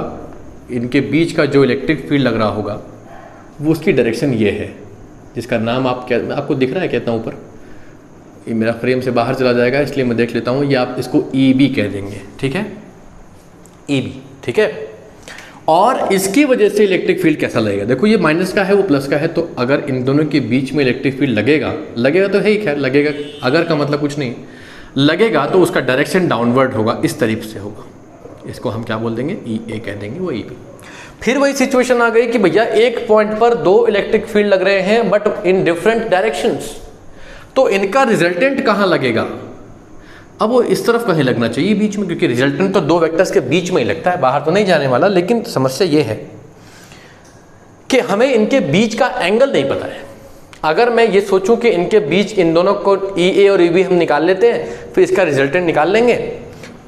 Speaker 1: इनके बीच का जो इलेक्ट्रिक फील्ड लग रहा होगा वो उसकी डायरेक्शन ये है, जिसका नाम आप क्या, आपको दिख रहा है कितना ऊपर, ये मेरा फ्रेम से बाहर चला जाएगा इसलिए मैं देख लेता हूँ। ये आप इसको EB कह देंगे, ठीक है, EB, ठीक है। और इसकी वजह से इलेक्ट्रिक फील्ड कैसा लगेगा, देखो ये माइनस का है वो प्लस का है, तो अगर इन दोनों के बीच में इलेक्ट्रिक फील्ड लगेगा तो है ही, खैर लगेगा, अगर का मतलब कुछ नहीं, लगेगा तो उसका डायरेक्शन डाउनवर्ड होगा, इस तरीके से होगा। इसको हम क्या बोल देंगे, EA कह देंगे, वो EB। फिर वही सिचुएशन आ गई कि भैया एक पॉइंट पर दो इलेक्ट्रिक फील्ड लग रहे हैं बट इन डिफरेंट डायरेक्शंस, तो इनका रिजल्टेंट कहाँ लगेगा। अब वो इस तरफ कहीं लगना चाहिए बीच में, क्योंकि रिजल्टेंट तो दो वेक्टर्स के बीच में ही लगता है, बाहर तो नहीं जाने वाला। लेकिन समस्या ये है कि हमें इनके बीच का एंगल नहीं पता है। अगर मैं ये सोचूं कि इनके बीच इन दोनों को EA और EB हम निकाल लेते हैं, फिर इसका रिजल्टेंट निकाल लेंगे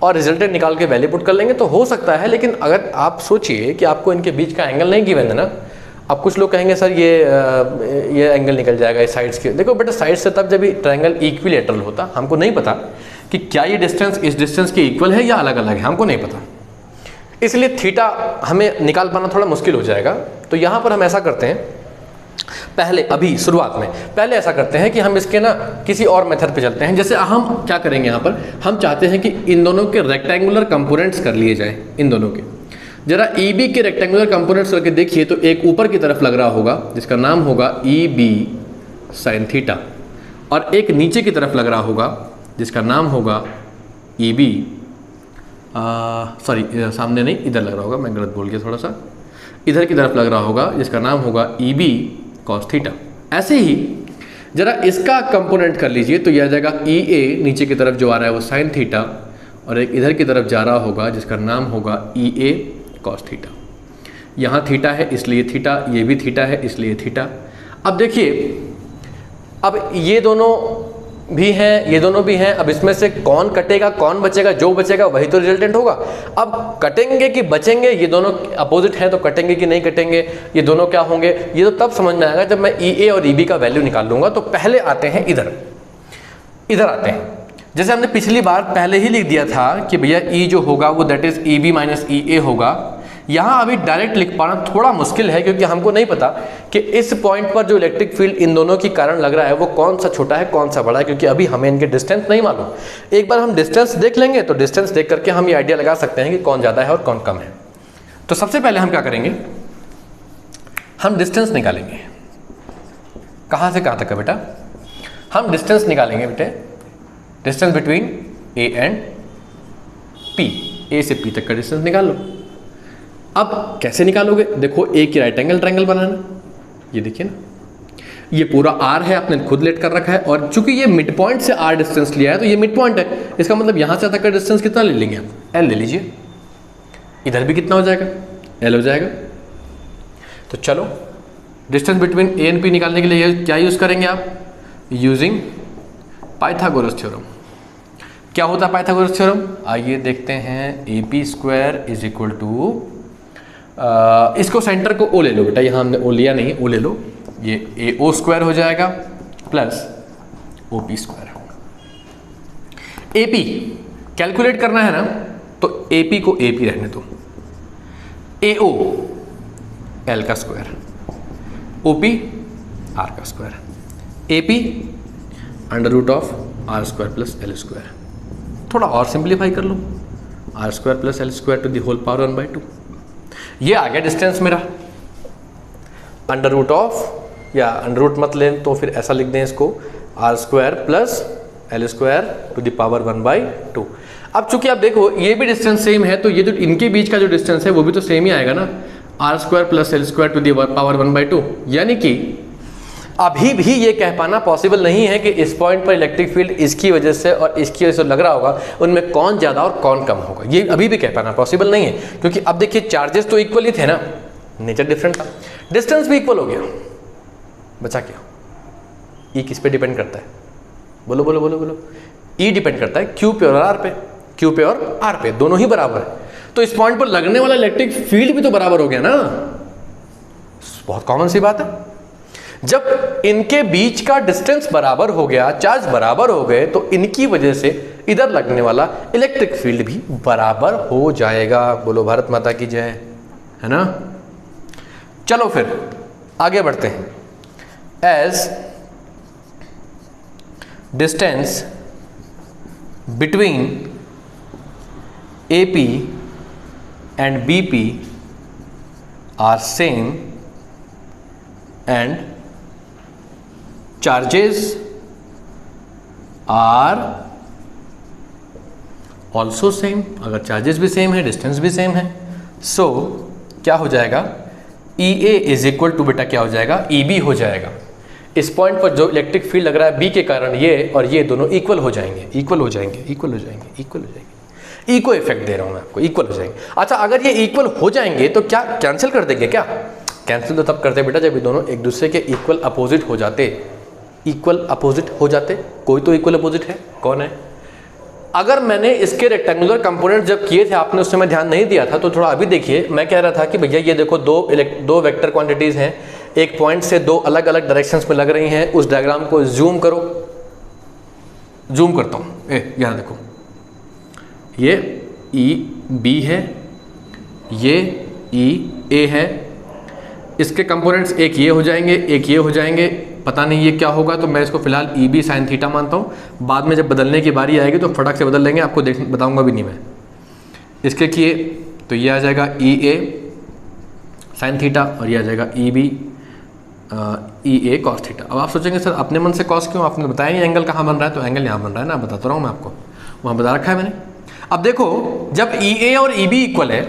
Speaker 1: और रिजल्टेंट निकाल के वैल्यू पुट कर लेंगे तो हो सकता है। लेकिन अगर आप सोचिए कि आपको इनके बीच का एंगल नहीं गिवन है ना, अब कुछ लोग कहेंगे सर ये एंगल निकल जाएगा इस साइड्स के। देखो बेटा, साइड से तब जब ये ट्रायंगल इक्विलेटरल होता, हमको नहीं पता कि क्या ये डिस्टेंस इस डिस्टेंस के इक्वल है या अलग अलग है, हमको नहीं पता, इसलिए थीटा हमें निकाल पाना थोड़ा मुश्किल हो जाएगा। तो यहाँ पर हम ऐसा करते हैं, पहले अभी शुरुआत में पहले ऐसा करते हैं कि हम इसके ना किसी और मेथड पे चलते हैं। जैसे हम क्या करेंगे, यहाँ पर हम चाहते हैं कि इन दोनों के रेक्टेंगुलर कंपोनेंट्स कर लिए जाएं। इन दोनों के जरा EB के रेक्टेंगुलर कंपोनेंट्स करके देखिए, तो एक ऊपर की तरफ लग रहा होगा जिसका नाम होगा EB sin थीटा, और एक नीचे की तरफ लग रहा होगा जिसका नाम होगा EB सॉरी सामने नहीं, इधर लग रहा होगा, मैं गलत बोल गया थोड़ा सा, इधर की तरफ लग रहा होगा जिसका नाम होगा EB cos थीटा। ऐसे ही जरा इसका कंपोनेंट कर लीजिए, तो यह आ जाएगा EA नीचे की तरफ जो आ रहा है वो sin थीटा, और एक इधर की तरफ जा रहा होगा जिसका नाम होगा EA cos थीटा। यहाँ थीटा है इसलिए थीटा, ये भी थीटा है इसलिए थीटा। अब देखिए, अब ये दोनों भी हैं, ये दोनों भी हैं, अब इसमें से कौन कटेगा कौन बचेगा, जो बचेगा वही तो रिजल्टेंट होगा। अब कटेंगे कि बचेंगे, ये दोनों अपोजिट हैं तो कटेंगे कि नहीं कटेंगे, ये दोनों क्या होंगे, ये तो तब समझ में आएगा जब मैं EA और EB का वैल्यू निकाल लूँगा। तो पहले आते हैं इधर आते हैं। जैसे हमने पिछली बार पहले ही लिख दिया था कि भैया E जो होगा वो that is EB minus EA होगा। यहाँ अभी डायरेक्ट लिख पाना थोड़ा मुश्किल है, क्योंकि हमको नहीं पता कि इस पॉइंट पर जो इलेक्ट्रिक फील्ड इन दोनों के कारण लग रहा है वो कौन सा छोटा है कौन सा बड़ा है, क्योंकि अभी हमें इनके डिस्टेंस नहीं मालूम। एक बार हम डिस्टेंस देख लेंगे तो डिस्टेंस देख करके हम ये आइडिया लगा सकते हैं कि कौन ज़्यादा है और कौन कम है। तो सबसे पहले हम क्या करेंगे, हम डिस्टेंस निकालेंगे। कहाँ से कहाँ तक है बेटा, हम डिस्टेंस निकालेंगे बेटे, distance between A and P। ए से पी तक का डिस्टेंस निकाल लो। अब कैसे निकालोगे, देखो ए की राइट एंगल ट्रायंगल बनाना, ये देखिए ना, ये पूरा आर है, आपने खुद लेट कर रखा है, और चूंकि ये मिड पॉइंट से आर डिस्टेंस लिया है तो ये मिड पॉइंट है, इसका मतलब यहां से तक का डिस्टेंस कितना ले लेंगे आप, एल ले लीजिए। इधर भी कितना हो जाएगा, एल हो जाएगा। तो चलो distance between A and P निकालने के लिए क्या यूज करेंगे आप, यूजिंग पाइथागोरस थ्योरम। क्या होता है पाइथागोरस थ्योरम, आइए देखते हैं। A P square is equal to, इसको सेंटर को ओ ले लो बेटा, यहाँ हमने ओ लिया नहीं, ओ ले लो, ये ए ओ स्क्वायर हो जाएगा plus O P square. A P calculate करना है ना, तो ए पी को ए पी रहने दो, ए ओ एल का स्क्वायर, ओ पी आर का square, A P under root of r square plus L square. थोड़ा और सिंप्लीफाई कर लो, r square plus L square to the whole power 1/2। ये आ गया डिस्टेंस मेरा, अंडर रूट ऑफ, या अंडर रूट मत लें तो फिर ऐसा लिख दें इसको, r square plus L square to the power 1/2। अब चूंकि आप देखो ये भी डिस्टेंस सेम है, तो ये जो इनके बीच का जो डिस्टेंस है वो भी तो सेम ही आएगा ना, R square plus L square to the power 1/2। यानी कि अभी भी ये कह पाना पॉसिबल नहीं है कि इस पॉइंट पर इलेक्ट्रिक फील्ड इसकी वजह से और इसकी वजह से लग रहा होगा, उनमें कौन ज़्यादा और कौन कम होगा, ये अभी भी कह पाना पॉसिबल नहीं है। क्योंकि अब देखिए चार्जेस तो इक्वल ही थे ना, नेचर डिफरेंट था, डिस्टेंस भी इक्वल हो गया, बचा क्या, ई किस पे डिपेंड करता है, बोलो बोलो बोलो बोलो, ई डिपेंड करता है क्यू पे और आर पे, क्यू पे और आर पे, दोनों ही बराबर है। तो इस पॉइंट पर लगने वाला इलेक्ट्रिक फील्ड भी तो बराबर हो गया ना, बहुत कॉमन सी बात है। जब इनके बीच का डिस्टेंस बराबर हो गया, चार्ज बराबर हो गए, तो इनकी वजह से इधर लगने वाला इलेक्ट्रिक फील्ड भी बराबर हो जाएगा। बोलो भारत माता की जय, है ना। चलो फिर आगे बढ़ते हैं। As distance between AP and BP are same and charges are also same। अगर चार्जेस भी सेम है, डिस्टेंस भी सेम है, सो क्या हो जाएगा, EA इज इक्वल टू बेटा क्या हो जाएगा, EB हो जाएगा। इस पॉइंट पर जो इलेक्ट्रिक फील्ड लग रहा है B के कारण, ये और ये दोनों इक्वल हो जाएंगे, इक्वल हो जाएंगे, इक्वल हो जाएंगे, इक्वल हो जाएंगे। इको इफेक्ट दे रहा हूं मैं आपको, इक्वल हो जाएंगे। अच्छा, अगर ये इक्वल हो जाएंगे तो क्या कैंसिल कर देंगे क्या, कैंसिल तो तब करते बेटा जब ये दोनों एक दूसरे के इक्वल अपोजिट हो जाते, इक्वल अपोजिट हो जाते। कोई तो इक्वल अपोजिट है, कौन है। अगर मैंने इसके रेक्टेंगुलर कंपोनेंट जब किए थे, आपने उस समय ध्यान नहीं दिया था, तो थोड़ा अभी देखिए। मैं कह रहा था कि भैया ये देखो दो वेक्टर क्वांटिटीज हैं, एक पॉइंट से दो अलग अलग डायरेक्शंस में लग रही हैं। उस डायग्राम को जूम करो, जूम करता हूं, यहां देखो, ये EB है, ये EA है, इसके कंपोनेंट्स एक ये हो जाएंगे, एक ये हो जाएंगे। पता नहीं ये क्या होगा, तो मैं इसको फिलहाल EB sin थीटा मानता हूँ। बाद में जब बदलने की बारी आएगी तो फटक से बदल लेंगे, आपको बताऊंगा भी नहीं मैं। इसके किए तो ये आ जाएगा EA sin थीटा, और ये आ जाएगा EB EA cos थीटा। अब आप सोचेंगे सर अपने मन से cos क्यों, आपने बताया नहीं एंगल कहाँ बन रहा है, तो एंगल यहाँ बन रहा है ना, बताता रहा हूँ मैं आपको, वहाँ बता रखा है मैंने। अब देखो जब EA और EB इक्वल है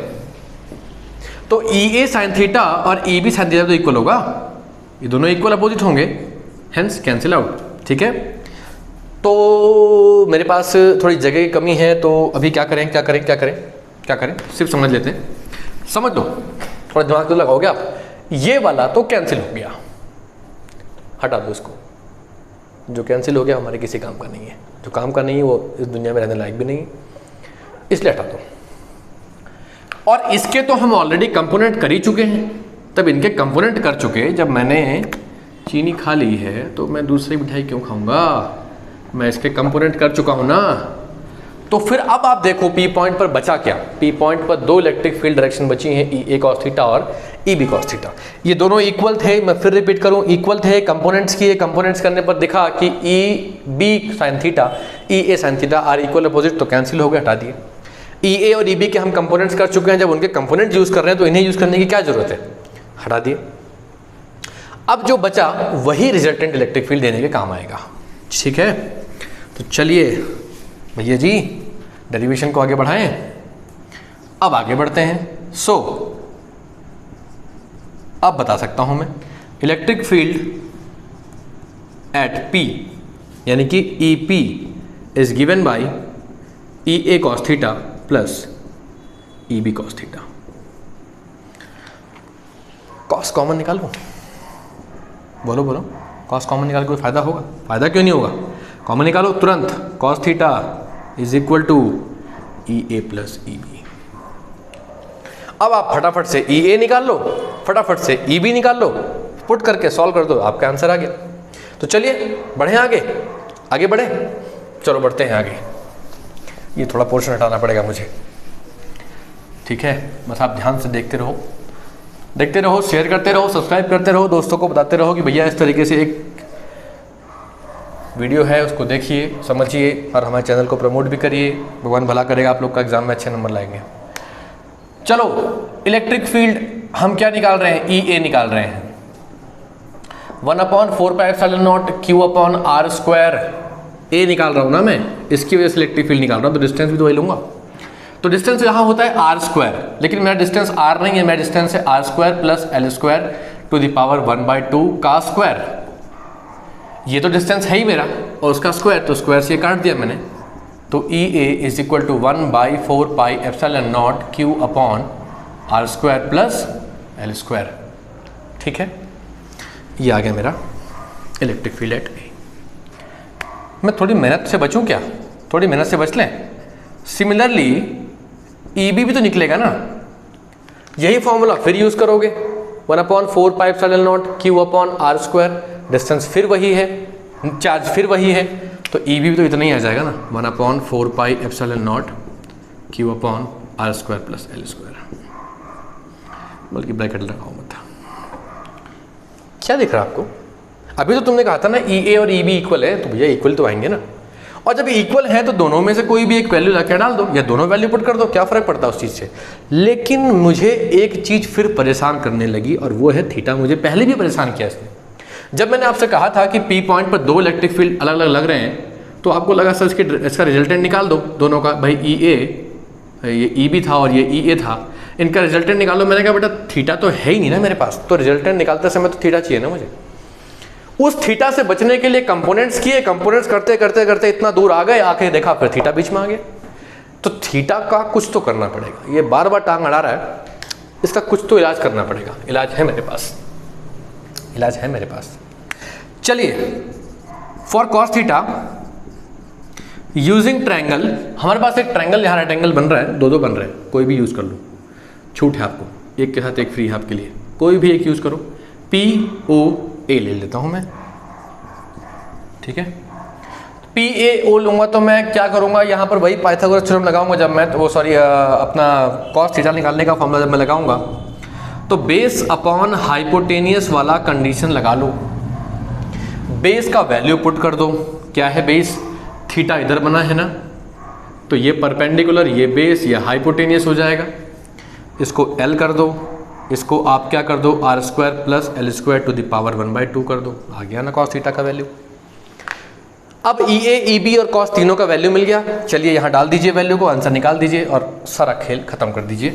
Speaker 1: तो EA sin थीटा और EB sin थीटा तो इक्वल होगा, ये दोनों इक्वल अपोजिट होंगे, हेंस कैंसिल आउट। ठीक है, तो मेरे पास थोड़ी जगह की कमी है, तो अभी क्या करें क्या करें क्या करें क्या करें, सिर्फ समझ लेते हैं, समझ लो, थोड़ा दिमाग तो लगाओगे आप। ये वाला तो कैंसिल हो गया, हटा दो इसको, जो कैंसिल हो गया हमारे किसी काम का नहीं है, जो काम का नहीं है वो इस दुनिया में रहने लायक भी नहीं है, इसलिए हटा दो। और इसके तो हम ऑलरेडी कंपोनेंट कर ही चुके हैं, तब इनके कंपोनेंट कर चुके, जब मैंने चीनी खा ली है तो मैं दूसरी मिठाई क्यों खाऊंगा, मैं इसके कंपोनेंट कर चुका हूं ना। तो फिर अब आप देखो पी पॉइंट पर बचा क्या, पी पॉइंट पर दो इलेक्ट्रिक फील्ड डायरेक्शन बची हैं, EA cos थीटा और EB cos थीटा। ये दोनों इक्वल थे, मैं फिर रिपीट करूं, इक्वल थे, कंपोनेंट्स किए, कंपोनेंट्स करने पर दिखा कि EB sin theta EA sin theta are equal opposite, तो कैंसिल हो गया, हटा दिए। EA और EB के हम कंपोनेंट्स कर चुके हैं, जब उनके कंपोनेंट यूज कर रहे हैं तो इन्हें यूज करने की क्या जरूरत है, हटा दिए। अब जो बचा वही रिजल्टेंट इलेक्ट्रिक फील्ड देने के काम आएगा। ठीक है, तो चलिए भैया जी डेरिवेशन को आगे बढ़ाएं। अब आगे बढ़ते हैं। सो अब बता सकता हूं मैं इलेक्ट्रिक फील्ड एट P यानी कि EP is given bye EA cos theta plus EB cos theta. Cos common निकालो, बोलो बोलो, कॉस कॉमन निकाल कोई फायदा होगा? फायदा क्यों नहीं होगा? कॉमन निकालो तुरंत। cos theta is equal to EA plus EB। अब आप फटाफट से EA निकाल लो, फटाफट से EB निकाल लो, पुट करके सॉल्व कर दो, आपका आंसर आ गया। तो चलिए बढ़े आगे, आगे बढ़े, चलो बढ़ते हैं आगे। ये थोड़ा पोर्शन हटाना पड़ेगा मुझे, ठीक है? बस आप ध्यान से देखते रहो, देखते रहो, शेयर करते रहो, सब्सक्राइब करते रहो, दोस्तों को बताते रहो कि भैया इस तरीके से एक वीडियो है, उसको देखिए, समझिए और हमारे चैनल को प्रमोट भी करिए। भगवान भला करेगा, आप लोग का एग्जाम में अच्छे नंबर लाएंगे। चलो इलेक्ट्रिक फील्ड हम क्या निकाल रहे हैं? EA निकाल रहे हैं। 1/4πε0 Q/r², A निकाल रहा हूँ ना मैं, इसकी वजह से इलेक्ट्रिक फील्ड निकाल रहा हूँ, तो डिस्टेंस भी तो वही लूँगा। तो डिस्टेंस यहाँ होता है r², लेकिन मेरा डिस्टेंस r नहीं है, मेरा डिस्टेंस है r² plus l² to the power 1/2 का स्क्वायर। ये तो डिस्टेंस है ही मेरा और उसका स्क्वायर, तो स्क्वायर से काट दिया मैंने। तो EA is equal to 1/4πε0 Q/r² plus l²। ठीक है, ये आ गया मेरा इलेक्ट्रिक फील्ड एट A। मैं थोड़ी मेहनत से बचूं क्या? थोड़ी मेहनत से बच लें। सिमिलरली EB भी तो निकलेगा ना, यही फॉर्मूला फिर यूज करोगे। 1/4πε0 Q/r², डिस्टेंस फिर वही है, चार्ज फिर वही है, तो EB भी तो इतना ही आ जाएगा ना, 1/4πε0 Q/r² प्लस l²। बल्कि ब्रैकेट लगाओ मत। क्या दिख रहा है आपको? अभी तो तुमने कहा था ना EA और EB इक्वल है, तो भैया इक्वल तो आएंगे ना। और जब इक्वल है तो दोनों में से कोई भी एक वैल्यू लाके डाल दो या दोनों वैल्यू पुट कर दो, क्या फर्क पड़ता है उस चीज़ से। लेकिन मुझे एक चीज़ फिर परेशान करने लगी और वो है थीटा। मुझे पहले भी परेशान किया इसने। जब मैंने आपसे कहा था कि P पॉइंट पर दो इलेक्ट्रिक फील्ड अलग अलग लग रहे हैं, तो आपको लगा सर इसका रिजल्टेंट निकाल दो दोनों का। भाई ये EB था और ये EA था, इनका रिजल्टेंट निकालो। मैंने कहा बेटा थीटा तो है ही नहीं ना मेरे पास, तो रिजल्टेंट निकालते समय तो थीटा चाहिए ना मुझे। उस थीटा से बचने के लिए कंपोनेंट्स किए, कंपोनेंट्स करते करते करते इतना दूर आ गए, आके देखा फिर थीटा बीच में आ गया। तो थीटा का कुछ तो करना पड़ेगा। ये बार बार टांग अड़ा रहा है, इसका कुछ तो इलाज करना पड़ेगा। इलाज है मेरे पास, इलाज है मेरे पास। चलिए, for cos theta using triangle, हमारे पास एक ट्रायंगल यहाँ रेक्टेंगल बन रहा है, दो बन रहे हैं, कोई भी यूज कर लो, छूट है आपको, एक के साथ एक फ्री है आपके लिए, कोई भी एक यूज करो। POA ले लेता हूं मैं, ठीक है। PAO लूंगा तो मैं क्या करूंगा, यहां पर वही पाइथागोरस थ्योरम लगाऊंगा जब मैं अपना कॉस थीटा निकालने का फॉर्मूला जब मैं लगाऊंगा, तो बेस अपॉन हाइपोटेनियस वाला कंडीशन लगा लो। बेस का वैल्यू पुट कर दो, क्या है बेस, थीटा इधर बना है ना, तो ये परपेंडिकुलर, ये बेस, ये हाइपोटेनियस हो जाएगा। इसको L कर दो, इसको आप क्या कर दो r² plus l² to the power 1/2 कर दो, आ गया ना कॉस थीटा का वैल्यू। अब EA, EB और कॉस तीनों का वैल्यू मिल गया। चलिए यहाँ डाल दीजिए वैल्यू को, आंसर निकाल दीजिए और सारा खेल खत्म कर दीजिए।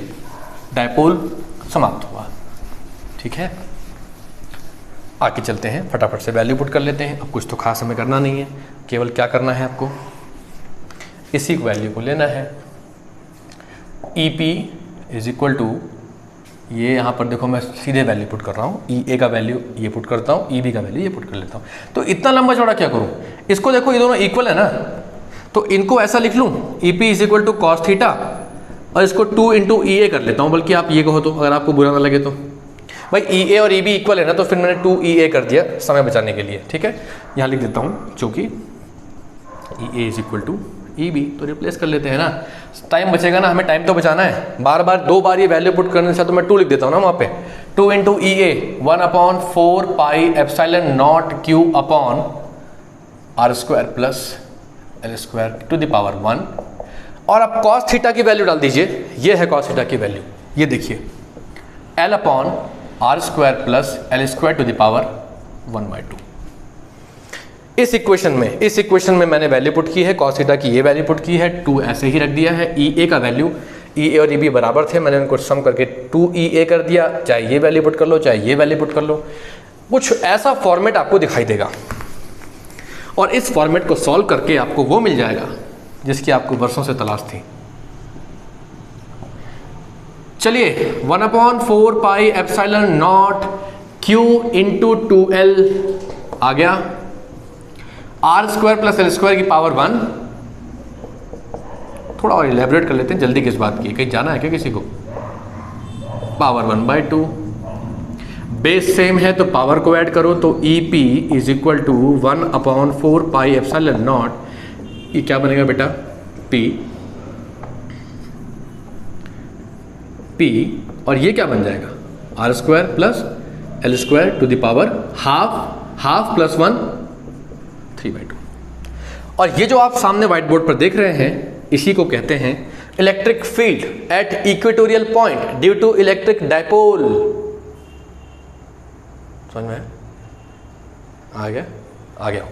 Speaker 1: डायपोल समाप्त हुआ, ठीक है। आगे चलते हैं, फटाफट से वैल्यू पुट कर लेते हैं। अब कुछ तो खास हमें करना नहीं है, केवल क्या करना है आपको, इसी वैल्यू को लेना है। EP इज इक्वल टू, ये यहाँ पर देखो मैं सीधे वैल्यू पुट कर रहा हूँ, EA का वैल्यू ये पुट करता हूँ, EB का वैल्यू ये पुट कर लेता हूँ। तो इतना लंबा चौड़ा क्या करूँ, इसको देखो ये दोनों इक्वल है ना, तो इनको ऐसा लिख लूँ, EP is equal to cos theta, और इसको 2 × EA कर लेता हूँ, बल्कि आप ये कहो तो, अगर आपको बुरा ना लगे तो। भाई EA और EB इक्वल है ना, तो फिर मैंने 2EA कर दिया समय बचाने के लिए, ठीक है। यहाँ लिख देता हूँ, चूँकि EA is equal to EB, तो रिप्लेस कर लेते हैं ना, टाइम बचेगा ना, हमें टाइम तो बचाना है। बार बार 2 बार ये वैल्यू पुट करने से तो मैं 2 लिख देता हूँ ना वहाँ पे। 2 × EA 1/4πε0 Q/r² plus l² to the power 1। और अब कॉस थीटा की वैल्यू डाल दीजिए, ये है कॉस थीटा की वैल्यू, ये देखिए L/r² plus l² to the power 1/2। इस इक्वेशन में मैंने वैल्यू पुट की है, कॉस थीटा की ये वैल्यू पुट की है, 2 ऐसे ही रख दिया है। EA का वैल्यू ई ए और ई बी बराबर थे, मैंने उनको सम करके 2EA कर दिया, चाहे ये वैल्यू पुट कर लो चाहे ये वैल्यू पुट कर लो। कुछ ऐसा फॉर्मेट आपको दिखाई देगा और इस फॉर्मेट को सॉल्व करके आपको वो मिल जाएगा जिसकी आपको वर्षों से तलाश थी। चलिए 1/4 pi epsilon not Q into 2L आ गया, R² प्लस L² की पावर 1। थोड़ा और इलेबोरेट कर लेते हैं, जल्दी किस बात की, कहीं जाना है क्या किसी को। पावर 1/2, बेस सेम है तो पावर को ऐड करो तो EP is equal to 1/4 pi epsilon naught, ये क्या बनेगा बेटा P, और ये क्या बन जाएगा R² plus L² to the power half plus 1 3/2। और ये जो आप सामने व्हाइट बोर्ड पर देख रहे हैं इसी को कहते हैं electric field at equatorial point due to electric dipole. समझ में आ गया।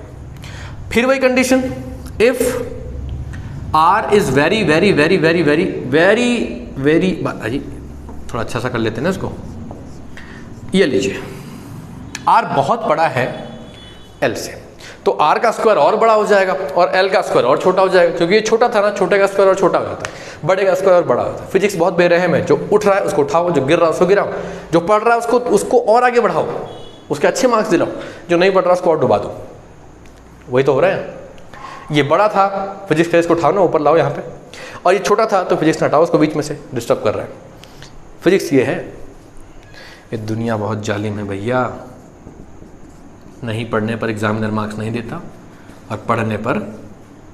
Speaker 1: फिर वही condition, if R is very very very very very very very, अजी थोड़ा अच्छा सा कर लेते हैं ना इसको, ये लीजिए R बहुत बड़ा है L से, तो R का स्क्वायर और बड़ा हो जाएगा और L का स्क्वायर और छोटा हो जाएगा, क्योंकि ये छोटा था ना, छोटे का स्क्वायर और छोटा हो जाता है, बड़े का स्क्वायर और बड़ा होता है। फिजिक्स बहुत बेरहम है, जो उठ रहा है उसको उठाओ, जो गिर रहा है उसको गिराओ, जो पढ़ रहा है उसको और आगे बढ़ाओ, उसके अच्छे मार्क्स दिलाओ, जो नहीं पढ़ रहा उसको और डुबा दो। वही तो हो रहा है। ये बड़ा था फिजिक्स का, इसको उठाओ ना ऊपर लाओ यहाँ पे, और ये छोटा था तो फिजिक्स हटाओ उसको, बीच में से डिस्टर्ब कर रहा है। फिजिक्स ये है, ये दुनिया बहुत जालिम है भैया, नहीं पढ़ने पर एग्जामिनर मार्क्स नहीं देता और पढ़ने पर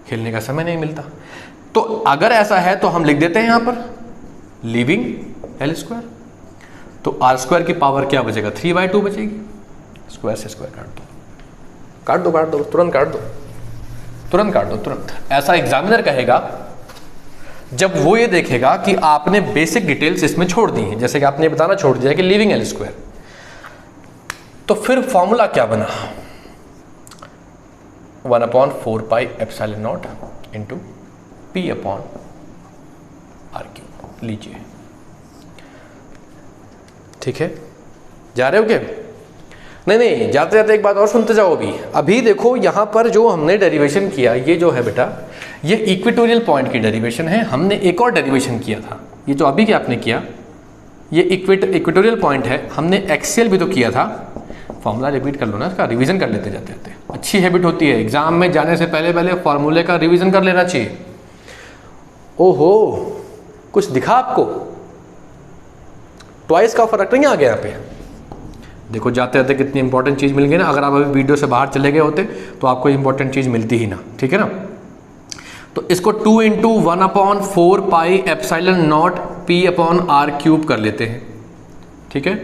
Speaker 1: खेलने का समय नहीं मिलता। तो अगर ऐसा है तो हम लिख देते हैं यहाँ पर लीविंग L², तो R² की पावर क्या बचेगा 3/2 बचेगी, स्क्वायर से स्क्वायर काट दो, तुरंत काट दो। ऐसा एग्जामिनर कहेगा जब वो ये देखेगा कि आपने बेसिक डिटेल्स इसमें छोड़ दी हैं, जैसे कि आपने बताना छोड़ दिया कि लीविंग L², तो फिर फॉर्मूला क्या बना 1/4 pi epsilon naught into P/R²। लीजिए, ठीक है, जा रहे हो क्या? नहीं, जाते जाते एक बात और सुनते जाओ। अभी देखो यहाँ पर जो हमने डेरिवेशन किया, ये जो है बेटा ये इक्वेटोरियल पॉइंट की डेरिवेशन है। हमने एक और डेरिवेशन किया था, ये जो अभी क्या आपने किया ये इक्वेटोरियल पॉइंट है, हमने एक्सियल भी तो किया था। फॉर्मूला रिपीट कर लो ना, इसका रिवीजन कर लेते जाते जाते, अच्छी हैबिट होती है। एग्जाम में जाने से पहले फॉर्मूले का रिवीजन कर लेना चाहिए। ओहो, कुछ दिखा आपको? ट्वाइस का फर्क नहीं आ गया यहाँ पे? देखो जाते जाते कितनी इंपॉर्टेंट चीज़ मिल गई ना। अगर आप अभी वीडियो से बाहर चले गए होते तो आपको इंपॉर्टेंट चीज़ मिलती ही ना, ठीक है ना। तो इसको 2 into 1/4 pi epsilon not P/R³ कर लेते हैं, ठीक है।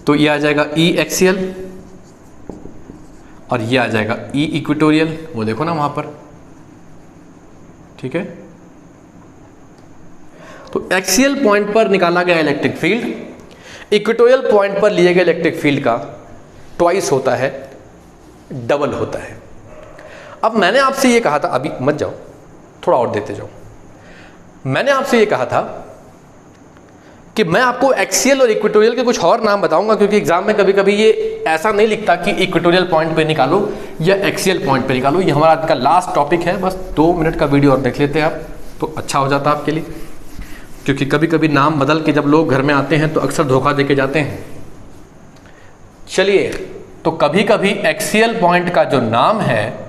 Speaker 1: तो ये आ जाएगा E एक्सियल और ये आ जाएगा E इक्वेटोरियल, वो देखो ना वहाँ पर, ठीक है। तो एक्सियल पॉइंट पर निकाला गया इलेक्ट्रिक फील्ड इक्वेटोरियल पॉइंट पर लिए गए इलेक्ट्रिक फील्ड का ट्वाइस होता है, डबल होता है। अब मैंने आपसे ये कहा था, अभी मत जाओ, थोड़ा और देते जाओ। मैंने आपसे ये कहा था कि मैं आपको एक्सियल और इक्वेटोरियल के कुछ और नाम बताऊंगा, क्योंकि एग्जाम में कभी कभी ये ऐसा नहीं लिखता कि इक्वेटोरियल पॉइंट पे निकालो या एक्सियल पॉइंट पे निकालो। ये हमारा आज का लास्ट टॉपिक है, बस 2 मिनट का वीडियो और देख लेते हैं आप तो अच्छा हो जाता आपके लिए, क्योंकि कभी कभी नाम बदल के जब लोग घर में आते हैं तो अक्सर धोखा दे के जाते हैं। चलिए, तो कभी कभी एक्सियल पॉइंट का जो नाम है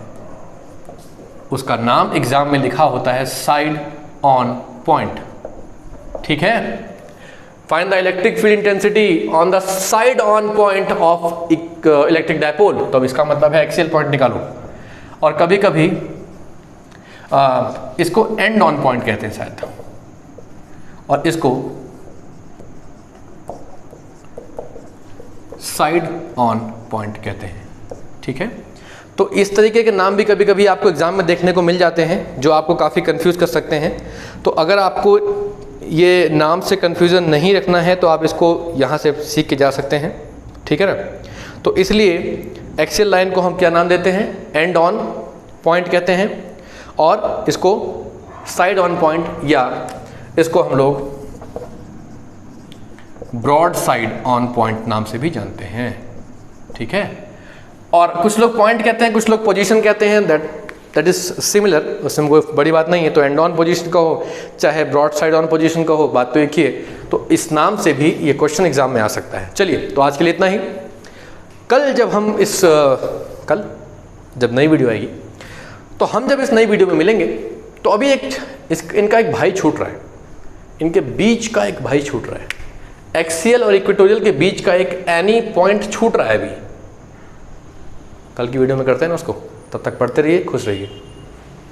Speaker 1: उसका नाम एग्जाम में लिखा होता है साइड ऑन पॉइंट, ठीक है। Find the electric field intensity on the side on point of electric dipole, तो अब इसका मतलब है एक्सियल पॉइंट निकालो। और कभी कभी इसको एंड ऑन पॉइंट कहते हैं शायद, और इसको साइड ऑन पॉइंट कहते हैं, ठीक है। तो इस तरीके के नाम भी कभी कभी आपको एग्जाम में देखने को मिल जाते हैं जो आपको काफ़ी कंफ्यूज कर सकते हैं। तो अगर आपको ये नाम से कंफ्यूजन नहीं रखना है तो आप इसको यहाँ से सीख के जा सकते हैं, ठीक है ना। तो इसलिए एक्सियल लाइन को हम क्या नाम देते हैं, एंड ऑन पॉइंट कहते हैं, और इसको साइड ऑन पॉइंट, या इसको हम लोग ब्रॉड साइड ऑन पॉइंट नाम से भी जानते हैं, ठीक है। और कुछ लोग पॉइंट कहते हैं, कुछ लोग पोजीशन कहते हैं, दैट इज सिमिलर, उसमें कोई बड़ी बात नहीं है। तो एंड ऑन पोजीशन का हो चाहे ब्रॉड साइड ऑन पोजीशन का हो, बात तो एक ही है। तो इस नाम से भी ये क्वेश्चन एग्जाम में आ सकता है। चलिए, तो आज के लिए इतना ही। कल जब हम कल जब नई वीडियो आएगी, तो हम जब इस नई वीडियो में मिलेंगे, तो अभी इनका एक भाई छूट रहा है, इनके बीच का एक भाई छूट रहा है, एक्सियल और इक्वेटोरियल के बीच का एक एनी पॉइंट छूट रहा है अभी। कल की वीडियो में करते हैं ना उसको। तब तक पढ़ते रहिए, खुश रहिए।